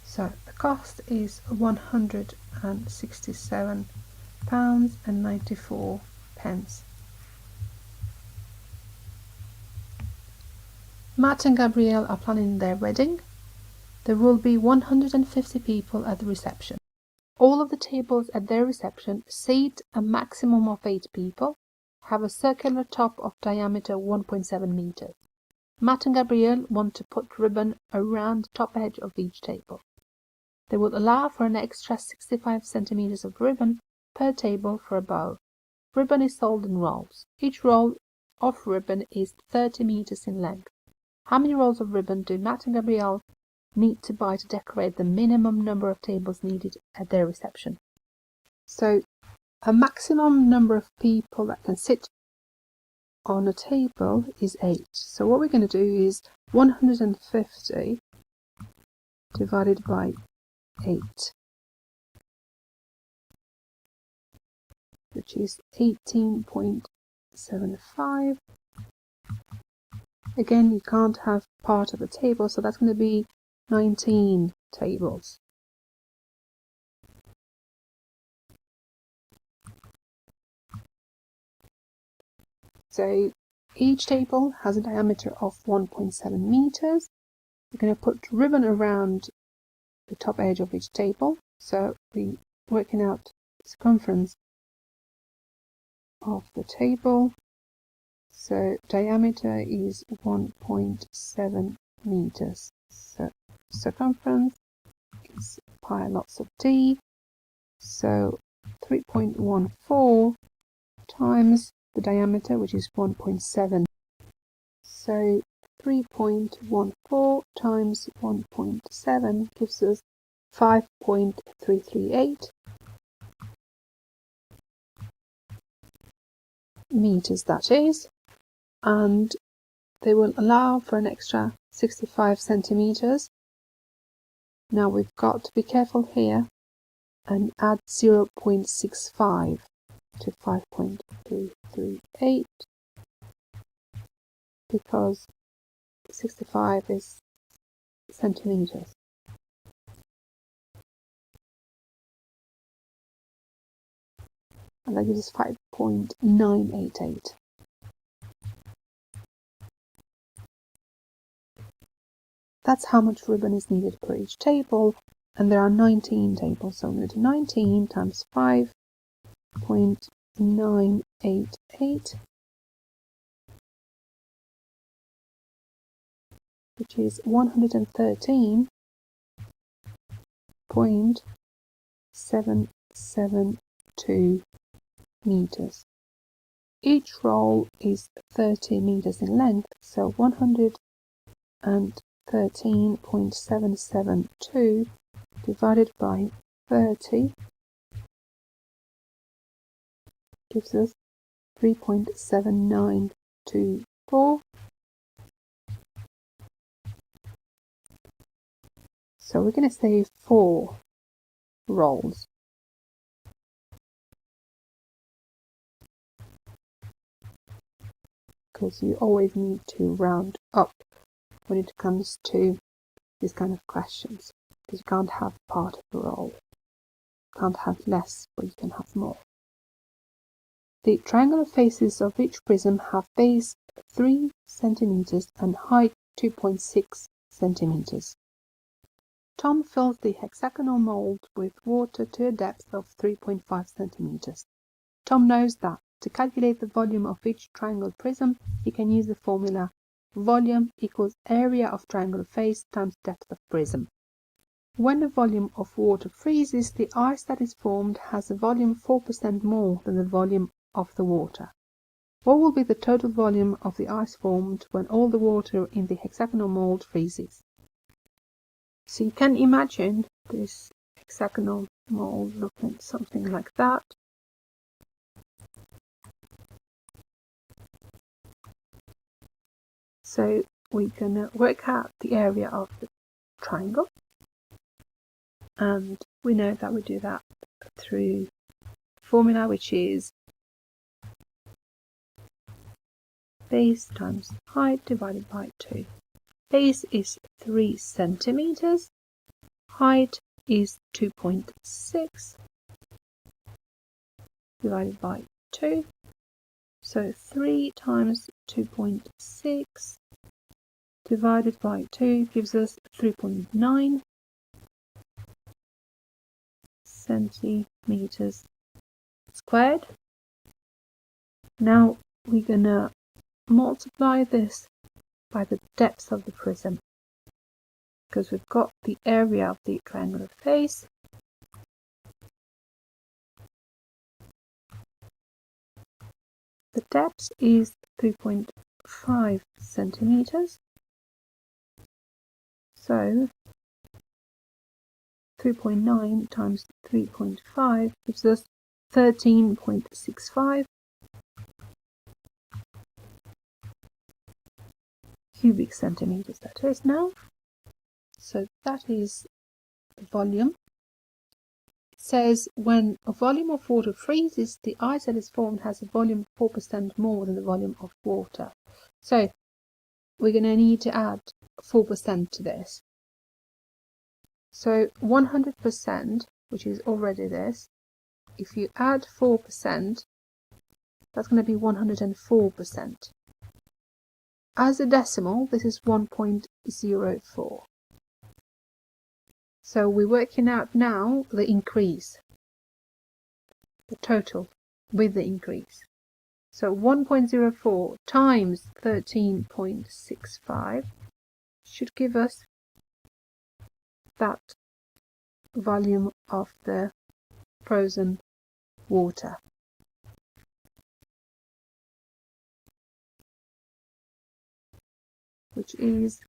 So the cost is £167.94. Matt and Gabrielle are planning their wedding. There will be 150 people at the reception. All of the tables at their reception seat a maximum of 8 people, have a circular top of diameter 1.7 meters. Matt and Gabrielle want to put ribbon around the top edge of each table. They will allow for an extra 65 centimeters of ribbon per table for a bow. Ribbon is sold in rolls. Each roll of ribbon is 30 meters in length. How many rolls of ribbon do Matt and Gabrielle need to buy to decorate the minimum number of tables needed at their reception? So a maximum number of people that can sit on a table is 8. So what we're going to do is 150 divided by 8, which is 18.75. Again, you can't have part of a table, so that's going to be 19 tables. So each table has a diameter of 1.7 meters. We're going to put ribbon around the top edge of each table. So we're working out the circumference of the table. So diameter is 1.7 meters. So circumference is pi lots of d. So 3.14 times the diameter, which is 1.7. So 3.14 times 1.7 gives us 5.338 meters, that is, and they will allow for an extra 65 centimeters. Now we've got to be careful here and add 0.65 to 5.338 because 65 is centimeters. And that gives us 5.988. That's how much ribbon is needed per each table, and there are 19 tables, so I'm going to do 19 times 5.988, which is 113.772 meters. Each roll is 30 meters in length, so 113.772 divided by 30 gives us 3.7924. So we're going to say 4 rolls. Because you always need to round up when it comes to these kind of questions. Because you can't have part of a roll. You can't have less, but you can have more. The triangular faces of each prism have base 3 centimeters and height 2.6 centimeters. Tom fills the hexagonal mold with water to a depth of 3.5 centimeters. Tom knows that to calculate the volume of each triangle prism, he can use the formula volume equals area of triangular face times depth of prism. When the volume of water freezes, the ice that is formed has a volume 4% more than the volume of the water. What will be the total volume of the ice formed when all the water in the hexagonal mold freezes? So you can imagine this hexagonal mold looking something like that. So we're going to work out the area of the triangle, and we know that we do that through formula, which is base times height divided by 2. Base is 3 centimeters, height is 2.6 divided by 2. So 3 times 2.6 divided by 2 gives us 3.9 centimeters squared. Now we're going to multiply this by the depth of the prism, because we've got the area of the triangular face. The depth is 3.5 centimeters, So 3.9 times 3.5 gives us 13.65 cubic centimeters, that is now. So that is the volume. It says when a volume of water freezes, the ice that is formed has a volume of 4% more than the volume of water. So we're going to need to add 4% to this. So 100%, which is already this, if you add 4%, that's going to be 104%. As a decimal, this is 1.04. So we're working out now the increase, the total with the increase. So 1.04 times 13.65 should give us that volume of the frozen water. Which is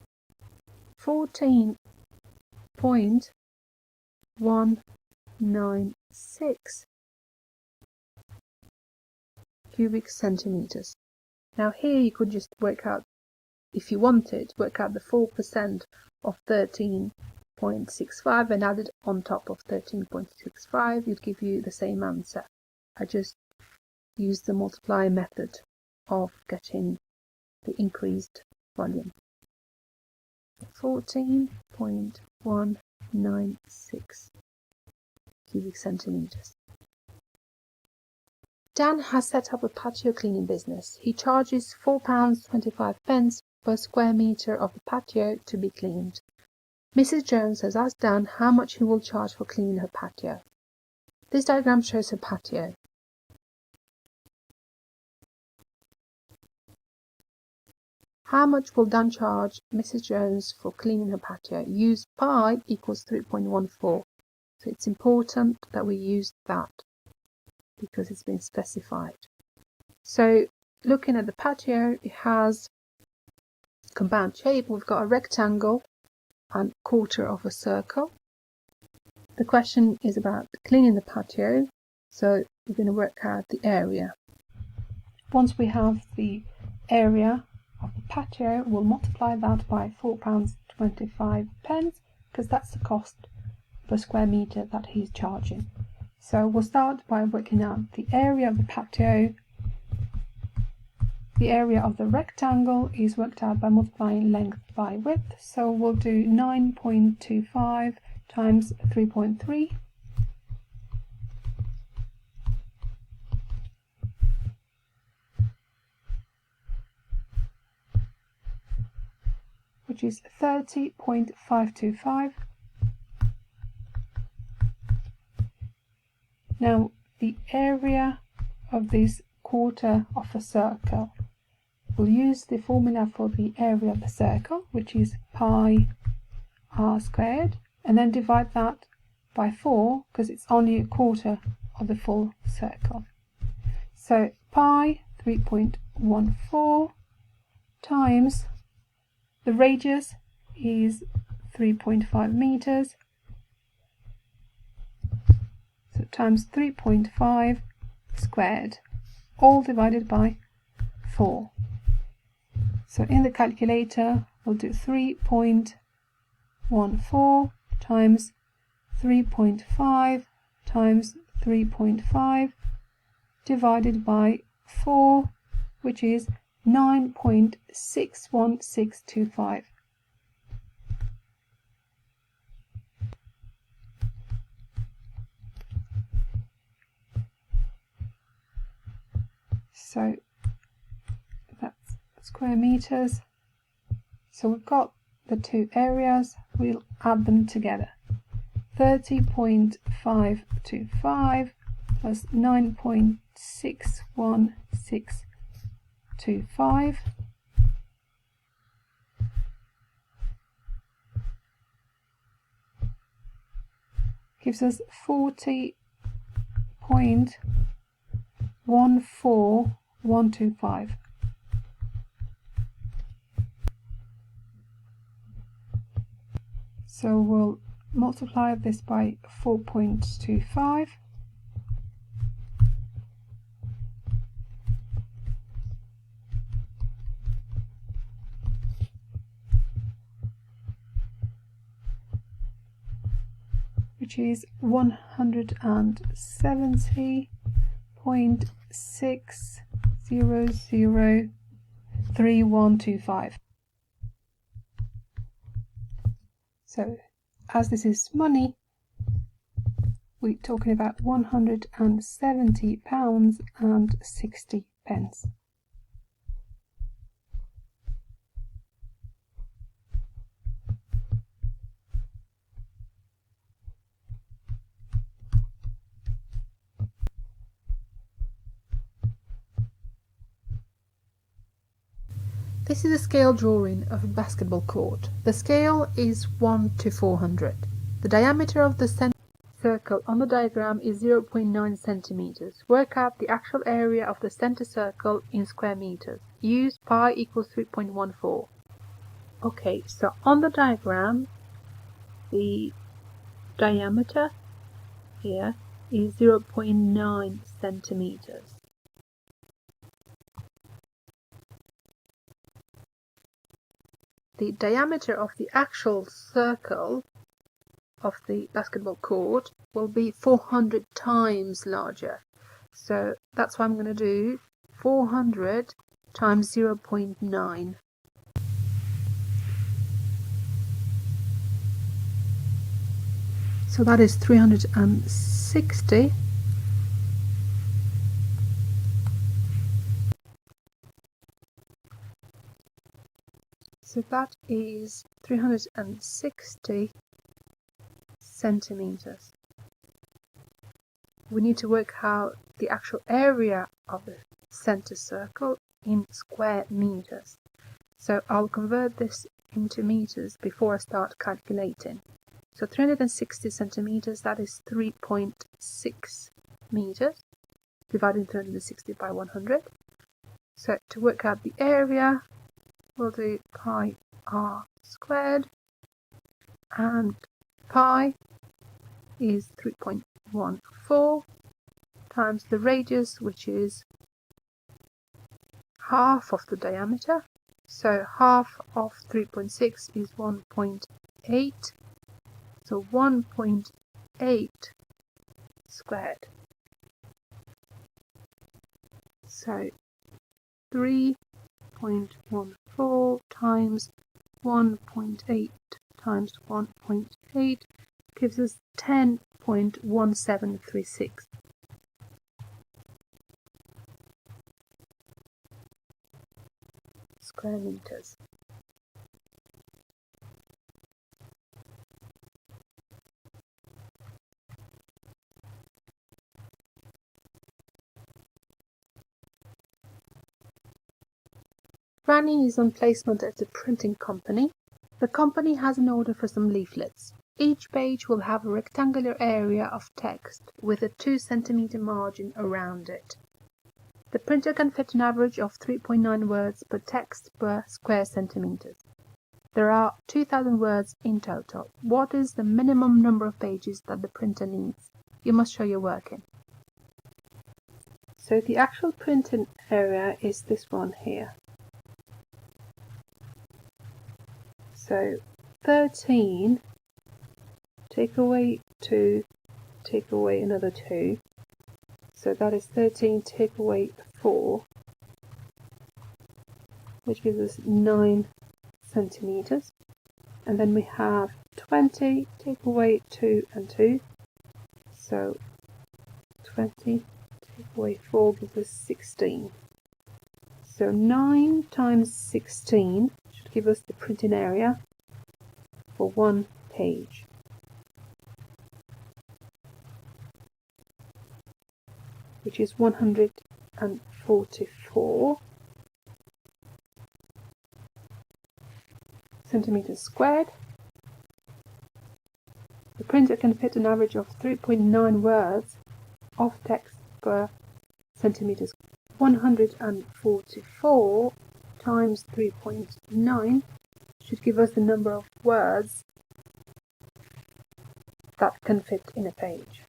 14.196 cubic centimeters. Now here you could just work out, if you wanted, work out the 4% of 13.65 and add it on top of 13.65, it'd give you the same answer. I just used the multiply method of getting the increased volume. 14.196 cubic centimeters. Dan has set up a patio cleaning business. He charges £4.25 per square metre of the patio to be cleaned. Mrs. Jones has asked Dan how much he will charge for cleaning her patio. This diagram shows her patio. How much will Dan charge Mrs. Jones for cleaning her patio? Use pi equals 3.14. So it's important that we use that because it's been specified. So looking at the patio, it has compound shape. We've got a rectangle and quarter of a circle. The question is about cleaning the patio, so we're going to work out the area. Once we have the area of the patio, we'll multiply that by £4.25 because that's the cost per square metre that he's charging. So we'll start by working out the area of the patio. The area of the rectangle is worked out by multiplying length by width, so we'll do 9.25 times 3.3, which is 30.525. Now the area of this quarter of a circle, we'll use the formula for the area of the circle, which is pi r squared, and then divide that by 4 because it's only a quarter of the full circle. So pi 3.14 times the radius is 3.5 meters, so times 3.5 squared, all divided by 4. So in the calculator we'll do 3.14 times 3.5 times 3.5 divided by 4, which is 9.61625. So that's square meters. So we've got the two areas, we'll add them together. 30.525 plus 9.61625 gives us 40.14125. So we'll multiply this by 4.25, which is 170.6003125. So as this is money, we're talking about £170 and 60 pence. This is a scale drawing of a basketball court. The scale is 1 to 400. The diameter of the center circle on the diagram is 0.9 centimeters. Work out the actual area of the center circle in square meters. Use pi equals 3.14. Okay, so on the diagram, the diameter here is 0.9 centimeters. The diameter of the actual circle of the basketball court will be 400 times larger. So that's what I'm going to do, 400 times 0.9. So that is 360. So that is 360 centimeters. We need to work out the actual area of the center circle in square meters. So I'll convert this into meters before I start calculating. So 360 centimeters, that is 3.6 meters, dividing 360 by 100. So to work out the area, we'll do pi r squared, and pi is 3.14 times the radius, which is half of the diameter. So half of 3.6 is 1.8. So 1.8 squared. So 3.14 times 1.8 times 1.8 gives us 10.1736 square meters. Granny is on placement at a printing company. The company has an order for some leaflets. Each page will have a rectangular area of text with a 2 cm margin around it. The printer can fit an average of 3.9 words per text per square centimeters. There are 2,000 words in total. What is the minimum number of pages that the printer needs? You must show your working. So the actual printing area is this one here. So 13, take away 2, take away another 2. So that is 13, take away 4, which gives us 9 centimeters. And then we have 20, take away 2 and 2. So 20, take away 4 gives us 16. So 9 times 16 should give us the printing area for one page. Which is 144 centimeters squared. The printer can fit an average of 3.9 words of text per centimeter. 144 times 3.9 should give us the number of words that can fit in a page.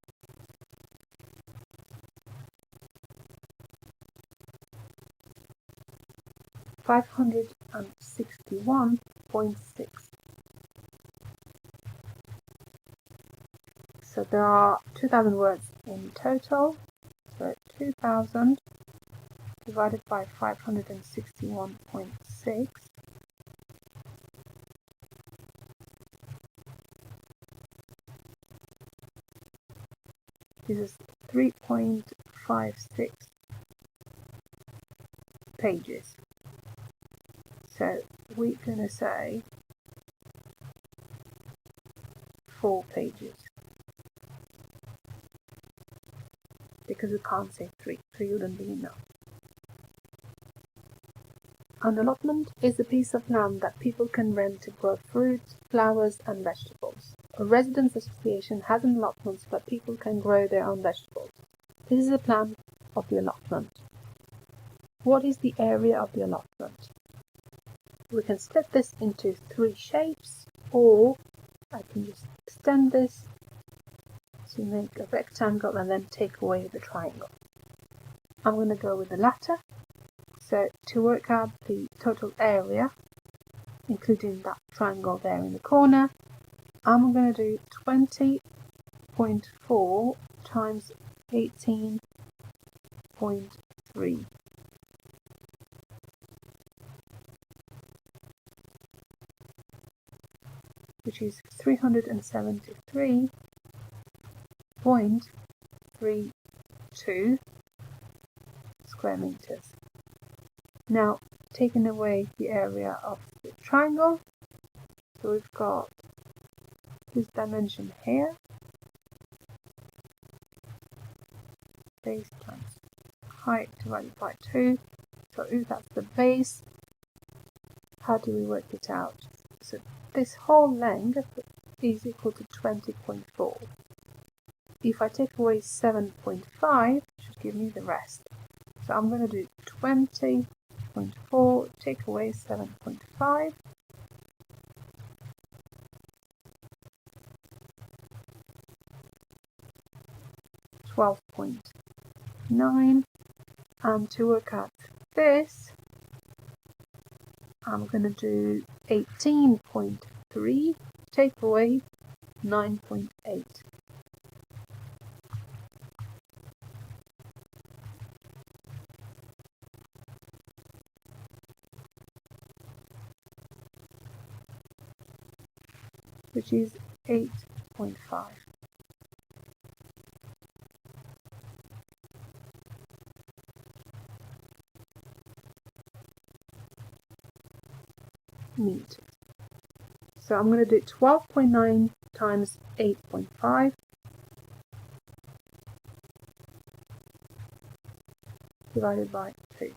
$561.6. So there are 2,000 words in total. So 2,000 divided by 561.6. This is 3.56 pages. So we're going to say 4 pages. Because we can't say 3 wouldn't be enough. An allotment is a piece of land that people can rent to grow fruits, flowers and vegetables. A residence association has an allotment so that people can grow their own vegetables. This is a plan of the allotment. What is the area of the allotment? We can split this into 3 shapes, or I can just extend this to make a rectangle and then take away the triangle. I'm going to go with the latter. So to work out the total area, including that triangle there in the corner, I'm going to do 20.4 times 18.3. Which is 373.32 square meters. Now, taking away the area of the triangle, so we've got this dimension here, base times height divided by 2, so if that's the base, how do we work it out? So this whole length is equal to 20.4. If I take away 7.5, it should give me the rest. So I'm going to do 20.4, take away 7.5. $12.9, and to work out this, I'm going to do 18.3, take away 9.8. Which is 8.5. meters. So I'm going to do 12.9 times 8.5 divided by 2.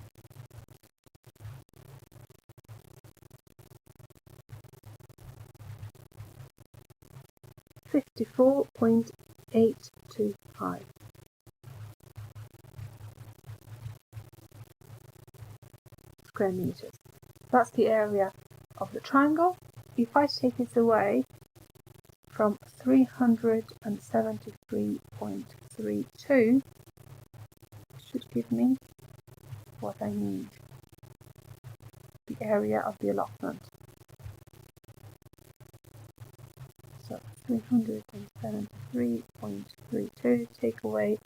$54.825 square meters. That's the area of the triangle. If I take it away from 373.32, should give me what I need, the area of the allotment. So 373.32 take away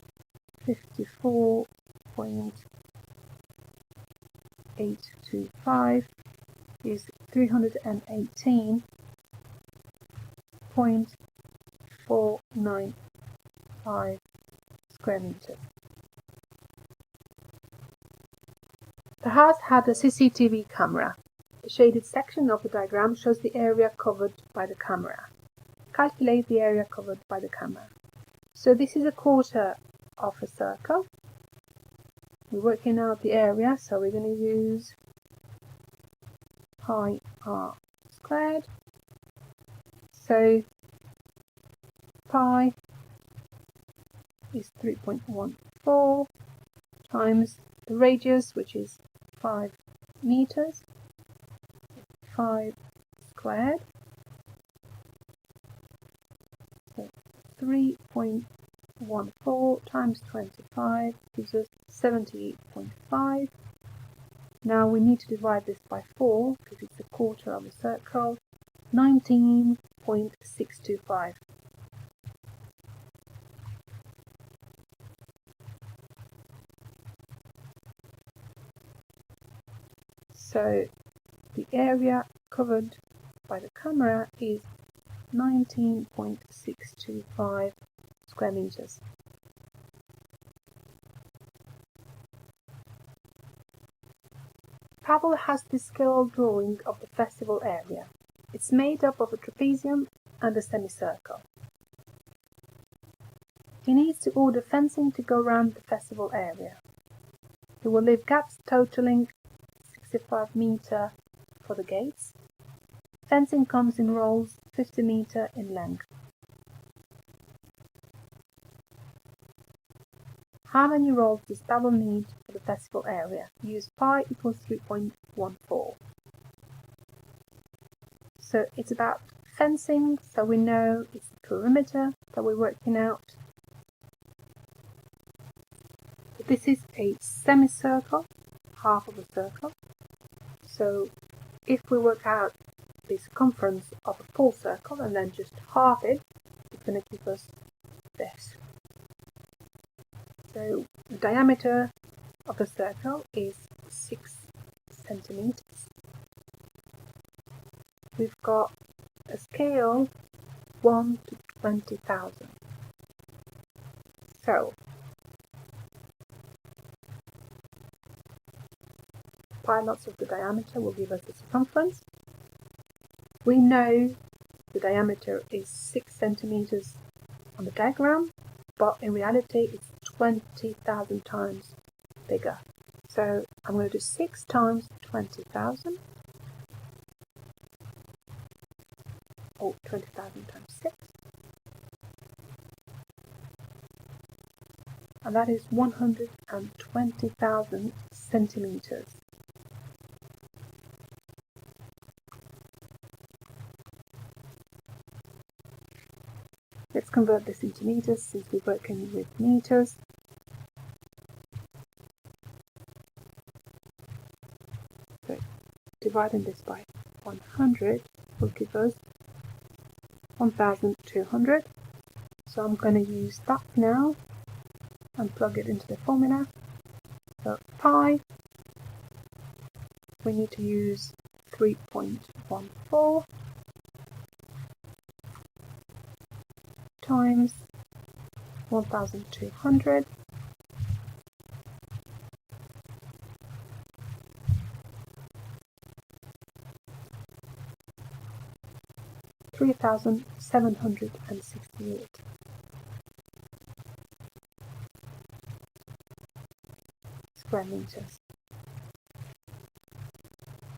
54.825 is 318.495 square meters. The house had a CCTV camera. The shaded section of the diagram shows the area covered by the camera. Calculate the area covered by the camera. So this is a quarter of a circle. We're working out the area, so we're going to use pi r squared. So pi is 3.14 times the radius, which is 5 meters, 5 squared, so 3.14 times 25 gives us 78.5. Now we need to divide this by 4 because it's a quarter of a circle. 19.625. So the area covered by the camera is 19.625 square meters. Pavel has this scale drawing of the festival area. It's made up of a trapezium and a semicircle. He needs to order fencing to go around the festival area. He will leave gaps totaling 65 meter for the gates. Fencing comes in rolls 50 meter in length. How many rolls does Pavel need for the festival area? Use pi equals 3.14. So it's about fencing, so we know it's the perimeter that we're working out. This is a semicircle, half of a circle. So if we work out the circumference of a full circle and then just half it, it's going to give us this. So the diameter of the circle is 6 centimeters. We've got a scale 1 to 20,000. So pi lots of the diameter will give us the circumference. We know the diameter is 6 centimeters on the diagram, but in reality it's 20,000 times bigger. So I'm going to do 6 times 20,000, or 20,000 times 6, and that is 120,000 centimeters. Let's convert this into meters since we're working with meters. So dividing this by 100 will give us 1,200. So I'm going to use that now and plug it into the formula. So pi, we need to use 3.14 times 1,200 . $3,768 square meters.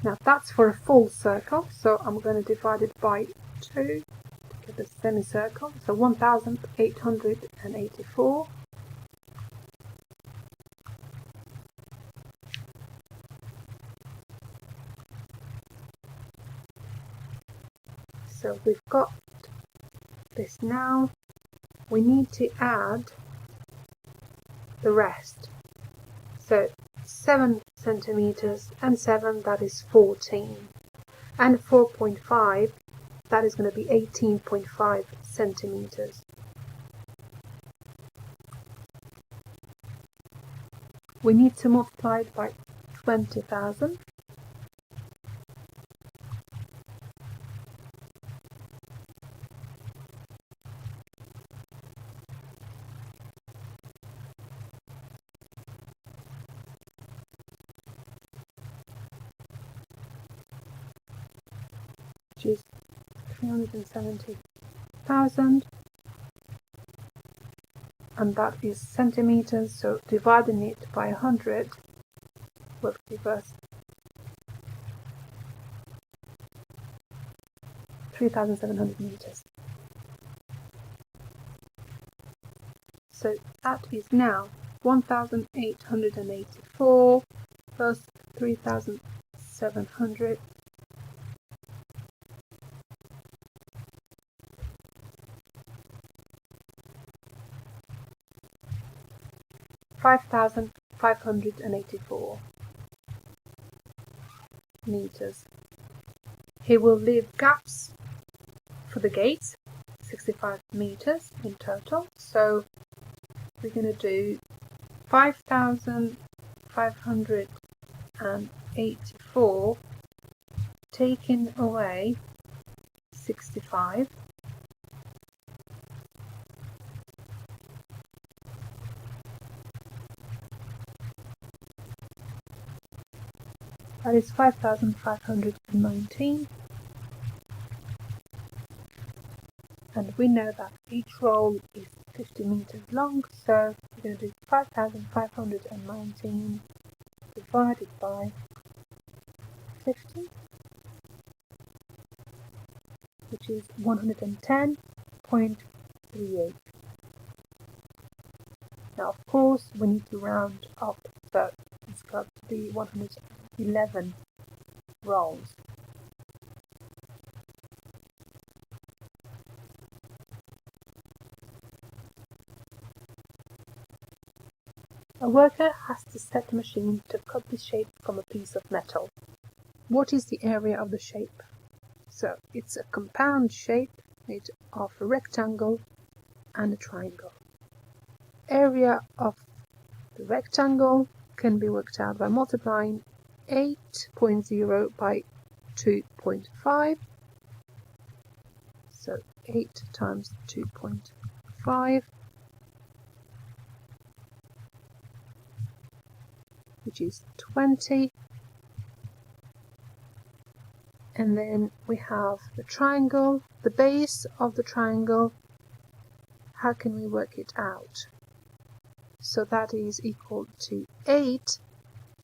Now that's for a full circle, so I'm going to divide it by 2 to get a semicircle. So 1,884. So we've got this now. We need to add the rest. So 7 centimeters and 7, that is 14. And 4.5, that is going to be 18.5 centimeters. We need to multiply it by 20,000. Which is 370,000, and that is centimeters, so dividing it by 100 will give us 3,700 meters. So that is now 1,884 plus 3,700 . 5,584 meters. He will leave gaps for the gates, 65 meters in total. So we're going to do 5,584 taking away 65. That is 5,519. And we know that each roll is 50 meters long, so we're going to do 5,519 divided by 50, which is 110.38. Now, of course, we need to round up, so it's got to be 111 rolls. A worker has to set the machine to cut the shape from a piece of metal. What is the area of the shape? So it's a compound shape made of a rectangle and a triangle. Area of the rectangle can be worked out by multiplying 8.0 by 2.5. So 8 times 2.5, which is 20. And then we have the triangle, the base of the triangle. How can we work it out? So that is equal to 8,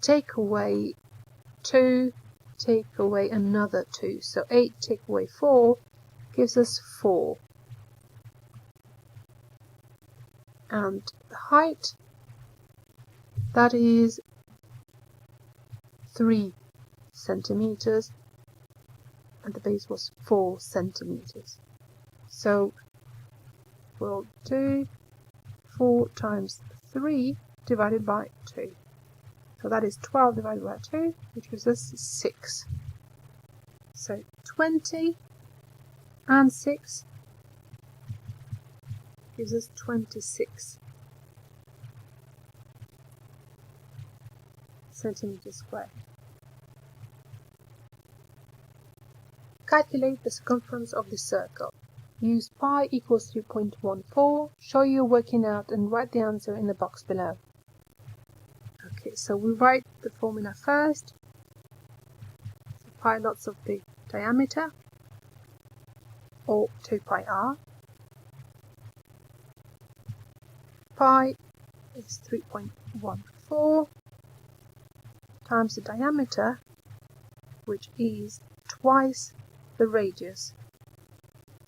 take away 2, take away another 2. So 8 take away 4 gives us 4. And the height, that is 3 centimeters, and the base was 4 centimeters. So we'll do 4 times 3 divided by 2. So that is 12 divided by 2, which gives us 6. So 20 and 6 gives us 26 centimeters squared. Calculate the circumference of the circle. Use pi equals 3.14, show you're working out, and write the answer in the box below. Okay, so we write the formula first. So pi lots of the diameter, or 2 pi r. Pi is 3.14 times the diameter, which is twice the radius.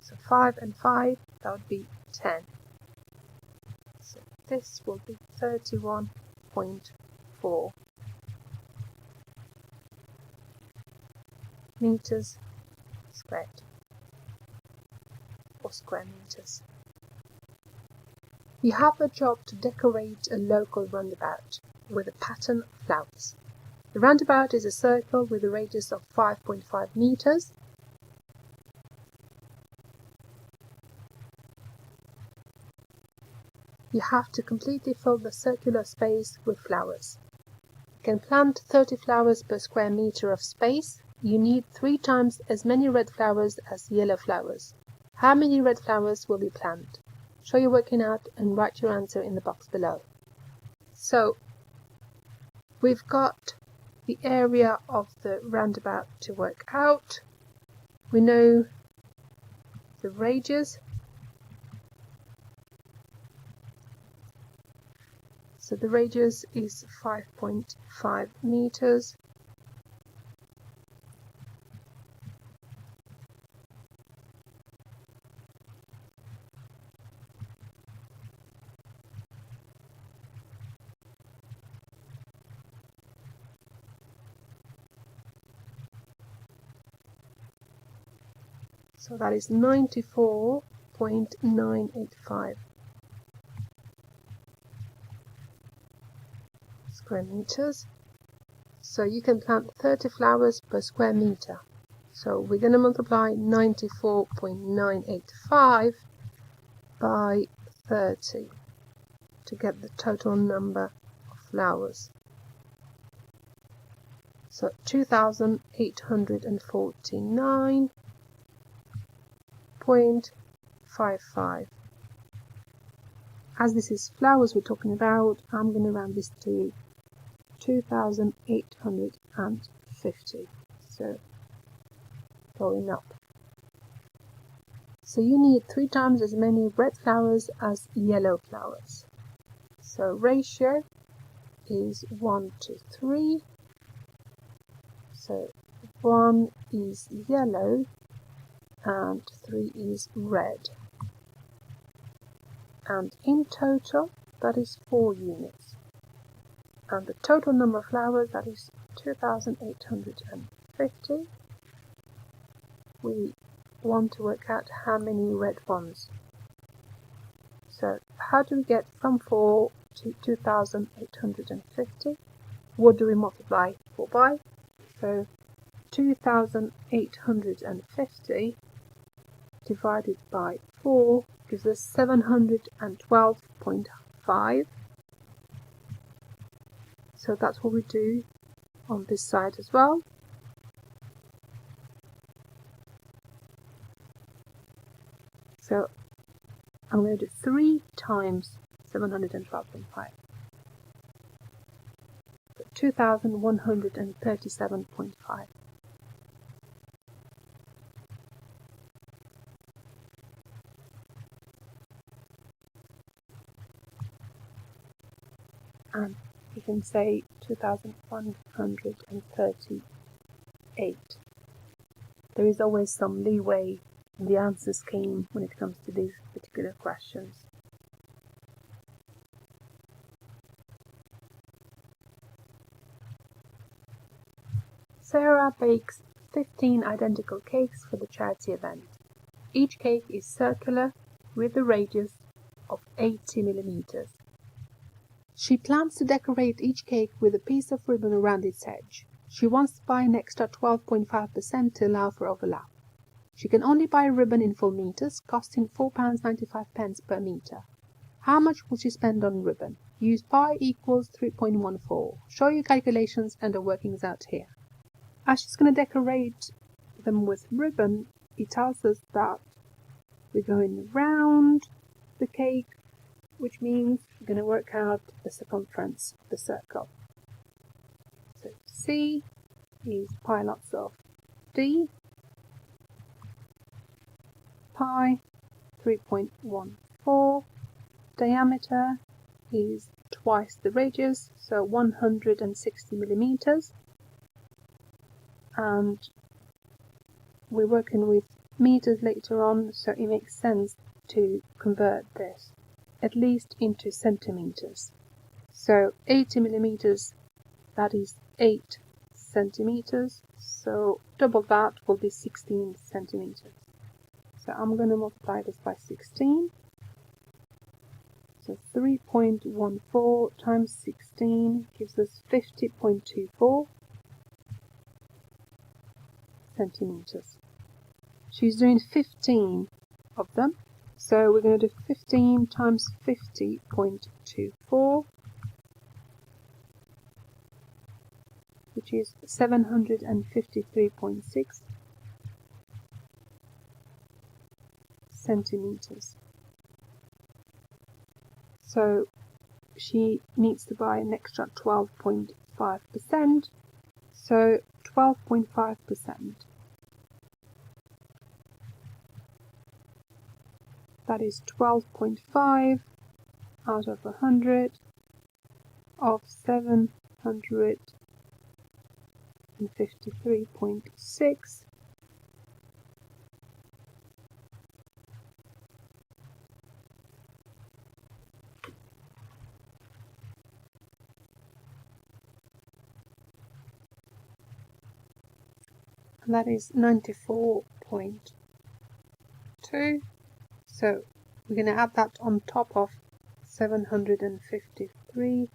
So 5 and 5, that would be 10. So this will be 31.4 meters squared, or square meters. You have a job to decorate a local roundabout with a pattern of flowers. The roundabout is a circle with a radius of 5.5 meters. You have to completely fill the circular space with flowers. You can plant 30 flowers per square meter of space. You need 3 times as many red flowers as yellow flowers. How many red flowers will you plant? Show you're working out and write your answer in the box below. So we've got the area of the roundabout to work out. We know the radius. So the radius is 5.5 meters. So that is 94.985. square meters. So you can plant 30 flowers per square meter. So we're going to multiply 94.985 by 30 to get the total number of flowers. So 2,849.55. As this is flowers we're talking about, I'm going to round this to 2,850. So going up. So you need 3 times as many red flowers as yellow flowers. So ratio is 1 to 3. So 1 is yellow and 3 is red. And in total, that is 4 units. And the total number of flowers, that is 2,850. We want to work out how many red ones. So how do we get from 4 to 2,850? What do we multiply 4 by? So 2,850 divided by 4 gives us 712.5. So that's what we do on this side as well. So I'm going to do 3 times 712.5. 2,137.5. And you can say 2,138. There is always some leeway in the answer scheme when it comes to these particular questions. Sarah bakes 15 identical cakes for the charity event. Each cake is circular with a radius of 80 millimeters. She plans to decorate each cake with a piece of ribbon around its edge. She wants to buy an extra 12.5% to allow for overlap. She can only buy ribbon in full meters, costing £4.95 per meter. How much will she spend on ribbon? Use pi equals 3.14. Show your calculations and the workings out here. As she's going to decorate them with ribbon, it tells us that we're going around the cake, which means we're going to work out the circumference of the circle. So C is pi lots of D, pi 3.14, diameter is twice the radius, so 160 millimeters, and we're working with meters later on, so it makes sense to convert this at least into centimeters. So 80 millimeters, that is 8 centimeters, so double that will be 16 centimeters. So I'm going to multiply this by 16. So 3.14 times 16 gives us 50.24 centimeters. She's doing 15 of them, so we're going to do 15 times 50.24, which is 753.6 centimeters. So she needs to buy an extra 12.5%, so 12.5%. That is 12.5 out of 100 of 753.6. And that is 94.2. So we're going to add that on top of 753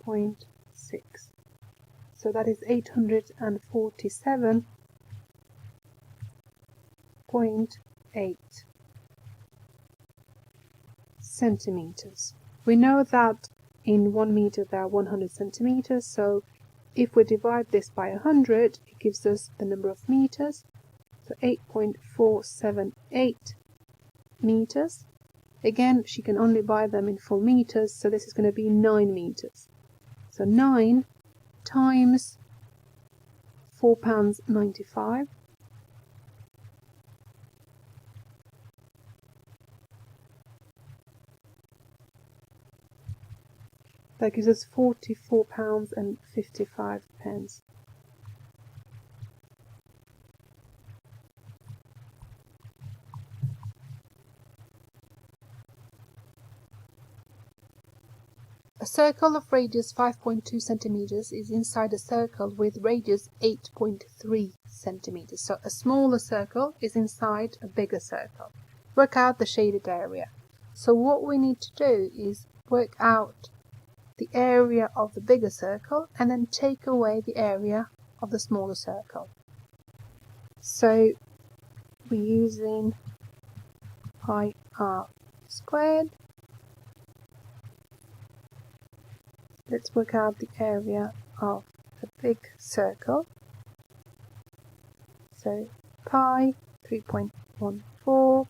8.6. So that is 847.8 centimeters. We know that in 1 meter there are 100 centimeters, so if we divide this by 100, it gives us the number of meters. So 8.478 meters. Again, she can only buy them in full meters, so this is going to be 9 meters. So 9 times £4.95. That gives us £44.55. A circle of radius 5.2 centimeters is inside a circle with radius 8.3 centimeters. So a smaller circle is inside a bigger circle. Work out the shaded area. So what we need to do is work out the area of the bigger circle and then take away the area of the smaller circle. So we're using pi r squared. Let's work out the area of the big circle. So pi 3.14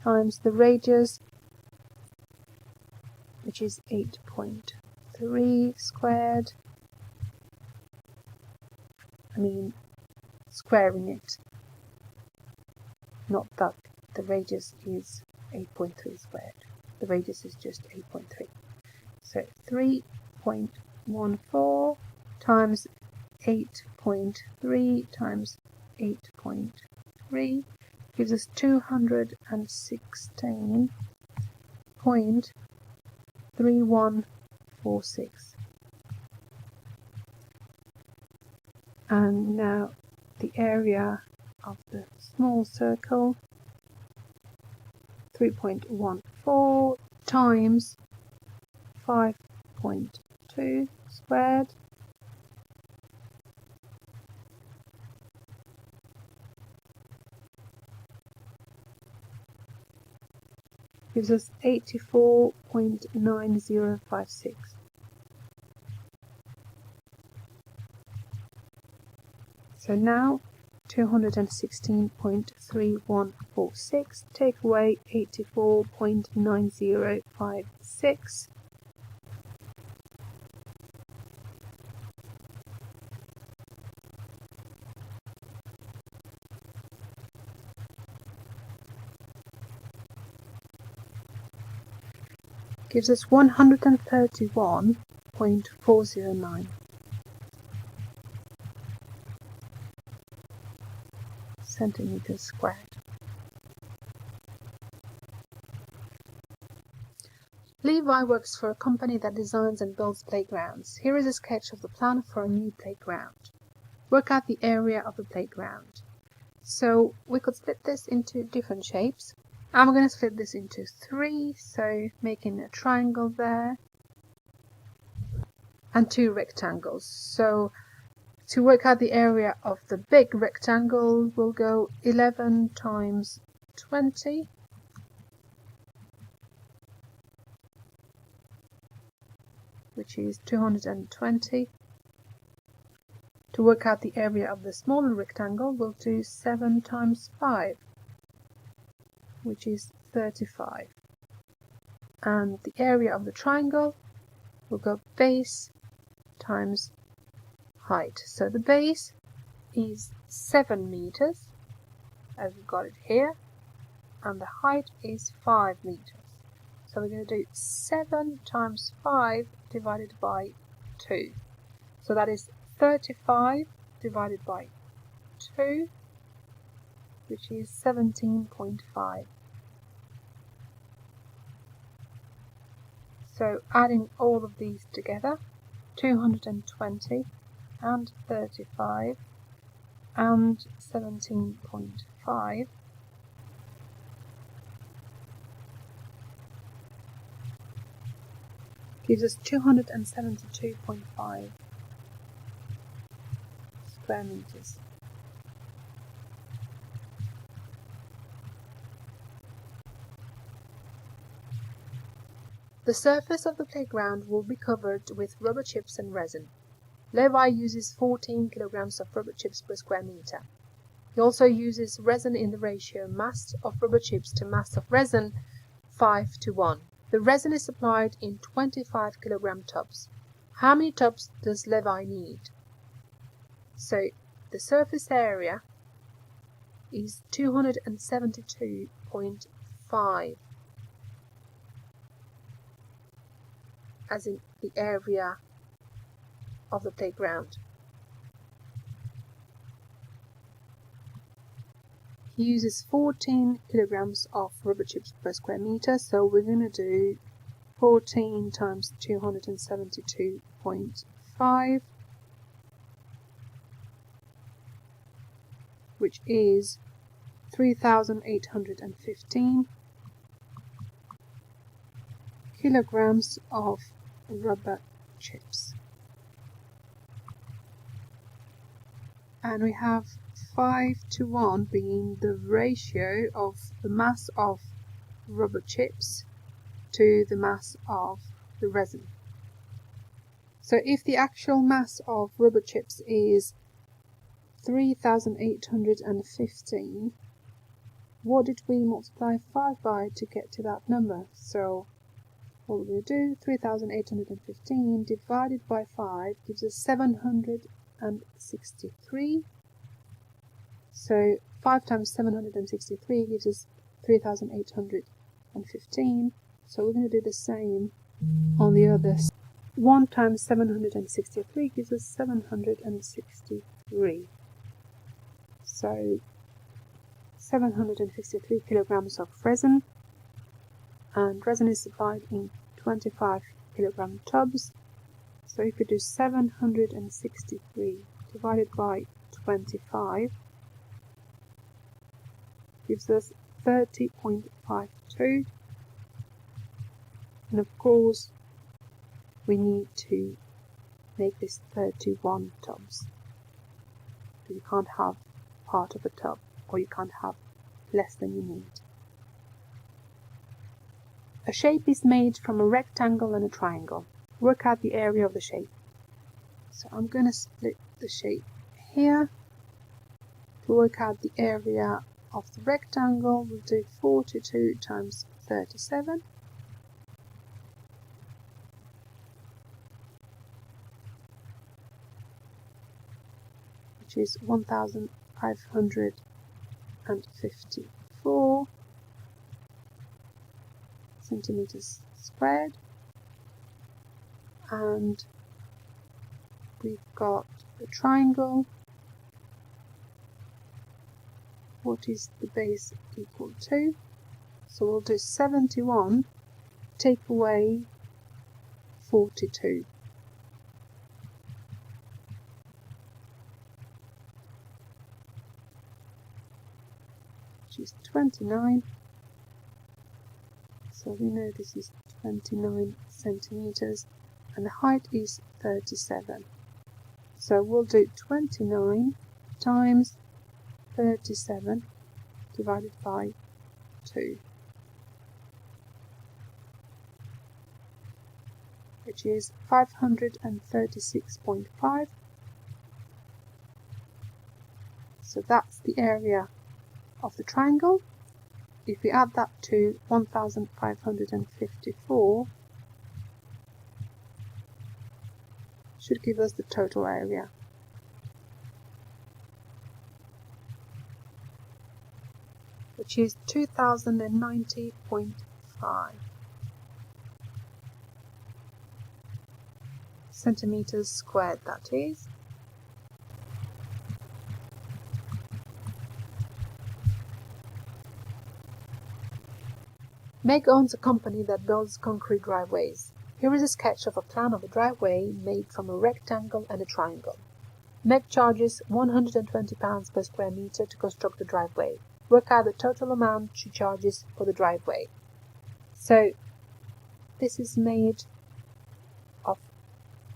times the radius, which is 8.3 squared. Squaring it. Not that the radius is 8.3 squared. The radius is just 8.3. So 3.14 times 8.3 times 8.3 gives us 216.3146. And now the area of the small circle, 3.14 times 5.2 squared gives us 84.9056. So now 216.3146 take away 84.9056. Gives us 131.409 centimeters squared. Levi works for a company that designs and builds playgrounds. Here is a sketch of the plan for a new playground. Work out the area of the playground. So we could split this into different shapes. I'm going to split this into 3, so making a triangle there and 2 rectangles. So to work out the area of the big rectangle, we'll go 11 times 20, which is 220. To work out the area of the smaller rectangle, we'll do 7 times 5, which is 35. And the area of the triangle will go base times height. So the base is 7 meters, as we've got it here, and the height is 5 meters. So we're going to do 7 times 5 divided by 2. So that is 35 divided by 2, which is 17.5. So adding all of these together, 220 and 35 and 17.5, gives us 272.5 square meters. The surface of the playground will be covered with rubber chips and resin. Levi uses 14 kilograms of rubber chips per square meter. He also uses resin in the ratio mass of rubber chips to mass of resin 5:1. The resin is supplied in 25 kilogram tubs. How many tubs does Levi need? So the surface area is 272.5, as in the area of the playground. He uses 14 kilograms of rubber chips per square meter, so we're going to do 14 times 272.5, which is 3,815 kilograms of rubber chips. And we have 5:1 being the ratio of the mass of rubber chips to the mass of the resin. So if the actual mass of rubber chips is 3,815, what did we multiply 5 by to get to that number? So what we're going to do, 3,815 divided by 5 gives us 763. So 5 times 763 gives us 3,815. So we're going to do the same on the other side. 1 times 763 gives us 763. So 763 kilograms of resin, and resin is supplied in 25 kilogram tubs. So if we do 763 divided by 25 gives us 30.52, and of course we need to make this 31 tubs. So you can't have part of a tub, or you can't have less than you need. A shape is made from a rectangle and a triangle. Work out the area of the shape. So I'm going to split the shape here. To work out the area of the rectangle, we'll do 42 times 37. Which is 1,554 centimeters squared. And we've got the triangle. What is the base equal to? So we'll do 71, take away 42. Which is 29. So we know this is 29 centimeters, and the height is 37. So we'll do 29 times 37 divided by 2, which is 536.5. So that's the area of the triangle. If we add that to 1,554, should give us the total area. Which is 2,090.5 centimeters squared, that is. Meg owns a company that builds concrete driveways. Here is a sketch of a plan of a driveway made from a rectangle and a triangle. Meg charges £120 per square meter to construct the driveway. Work out the total amount she charges for the driveway. So this is made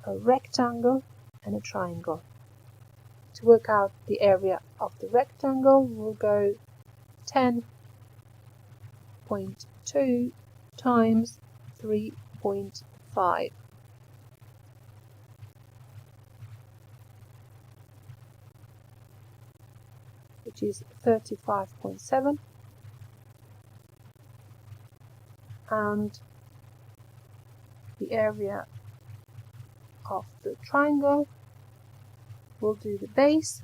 a rectangle and a triangle. To work out the area of the rectangle, we'll go 10.2 times 3.5, which is 35.7, and the area of the triangle, we'll do the base,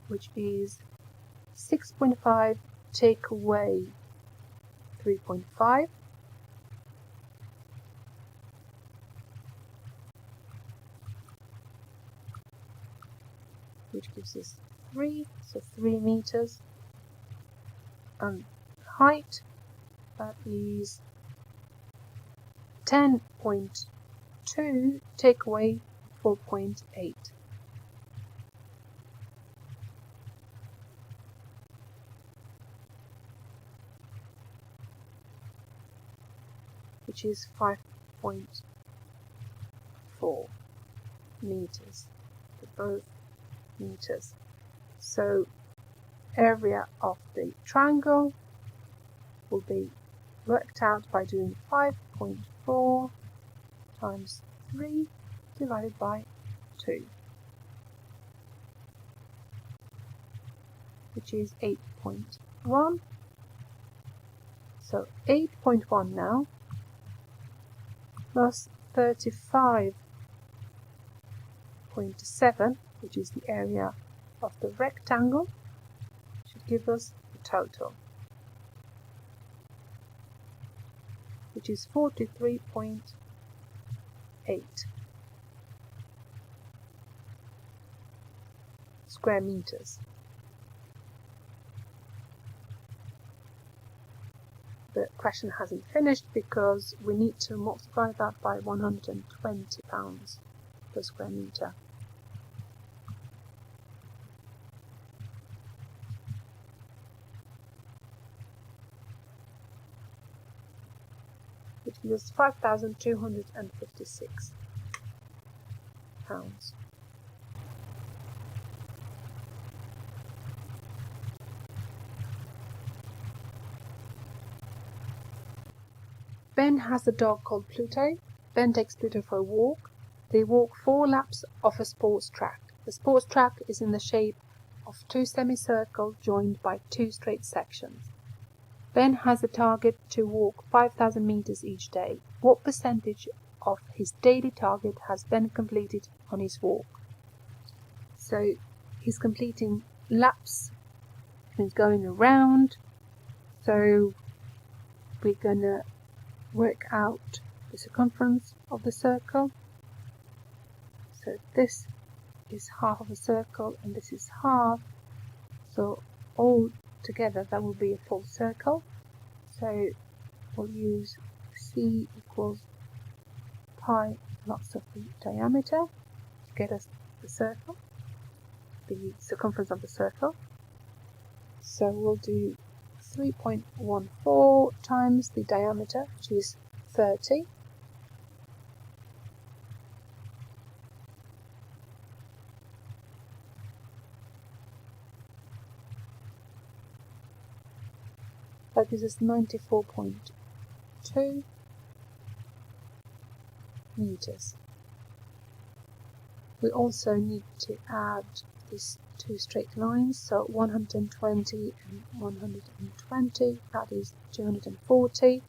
which is 6.5 take away 3.5, which gives us 3, so 3 meters, and height, that is 10.2 take away 4.8. Which is 5.4 meters, both meters. So area of the triangle will be worked out by doing 5.4 times 3 divided by 2, which is 8.1. So 8.1 now, plus 35.7, which is the area of the rectangle, should give us the total, which is 43.8 square meters. The question hasn't finished because we need to multiply that by 120 pounds per square meter. Which gives 5,256 pounds. Ben has a dog called Pluto. Ben takes Pluto for a walk. They walk 4 laps of a sports track. The sports track is in the shape of 2 semicircles joined by 2 straight sections. Ben has a target to walk 5,000 meters each day. What percentage of his daily target has Ben completed on his walk? So he's completing laps, he's going around, so we're going to work out the circumference of the circle. So this is half of a circle and this is half, so all together that will be a full circle. So we'll use C equals pi lots of the diameter to get us the circle, the circumference of the circle. So we'll do 3.14 times the diameter, which is 30. That gives us 94.2 meters. We also need to add these 2 straight lines, so 120 and 120, that is 240.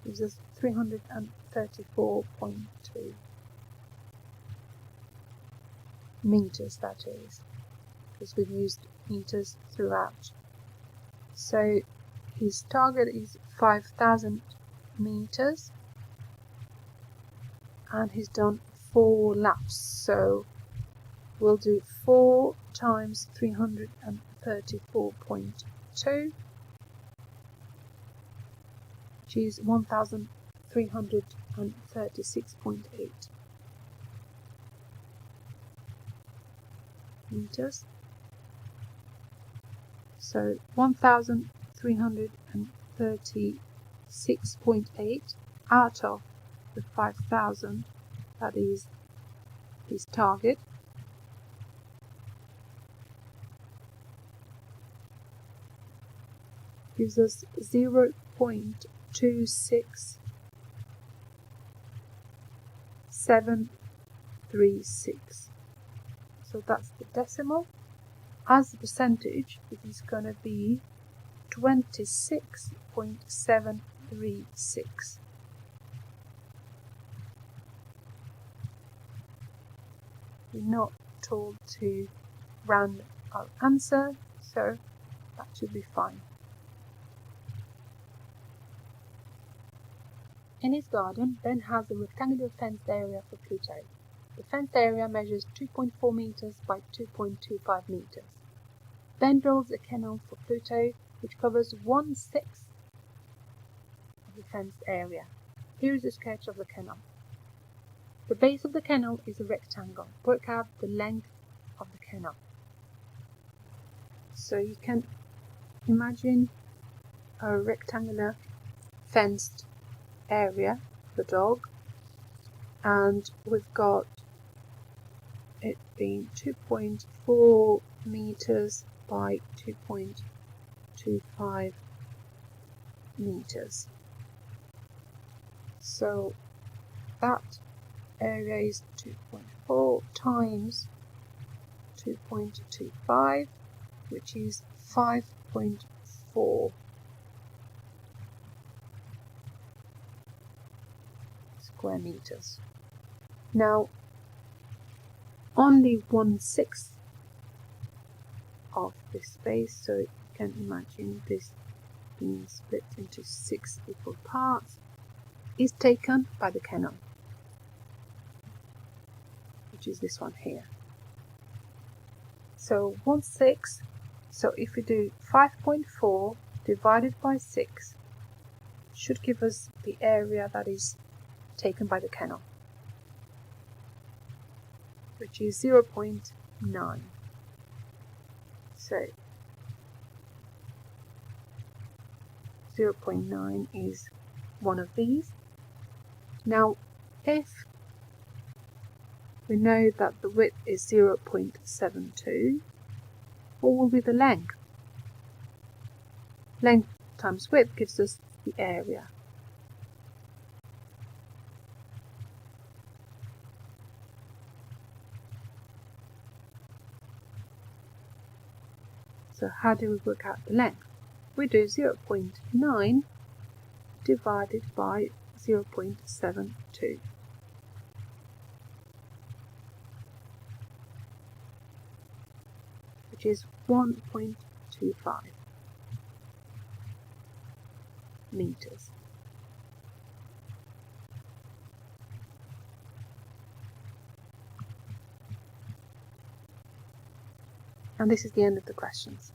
Gives us 334.2 meters, that is, because we've used meters throughout. So his target is 5,000 meters and he's done 4 laps, so we'll do 4 times 334.2, which is 1,336.8 meters. So 1336.8 out of the 5000, that is his target, gives us 0.26736. So that's the decimal. As a percentage, it is going to be 26.736. We're not told to round our answer, so that should be fine. In his garden, Ben has a rectangular fenced area for Pluto. The fenced area measures 2.4 meters by 2.25 meters. Ben builds a kennel for Pluto, which covers 1/6 of the fenced area. Here is a sketch of the kennel. The base of the kennel is a rectangle. Work out the length of the kennel. So you can imagine a rectangular fenced area for the dog, and we've got it being 2.4 meters by 2.25 meters. So that area is 2.4 times 2.25, which is 5.4 square meters. Now, only 1/6 of this space, so you can imagine this being split into 6 equal parts, is taken by the kennel, which is this one here. So 1/6, so if we do 5.4 divided by 6, should give us the area that is taken by the kennel, which is 0.9. So 0.9 is one of these. Now, if we know that the width is 0.72, what will be the length? Length times width gives us the area. So how do we work out the length? We do 0.9 divided by 0.72. Which is 1.25 meters. And this is the end of the questions.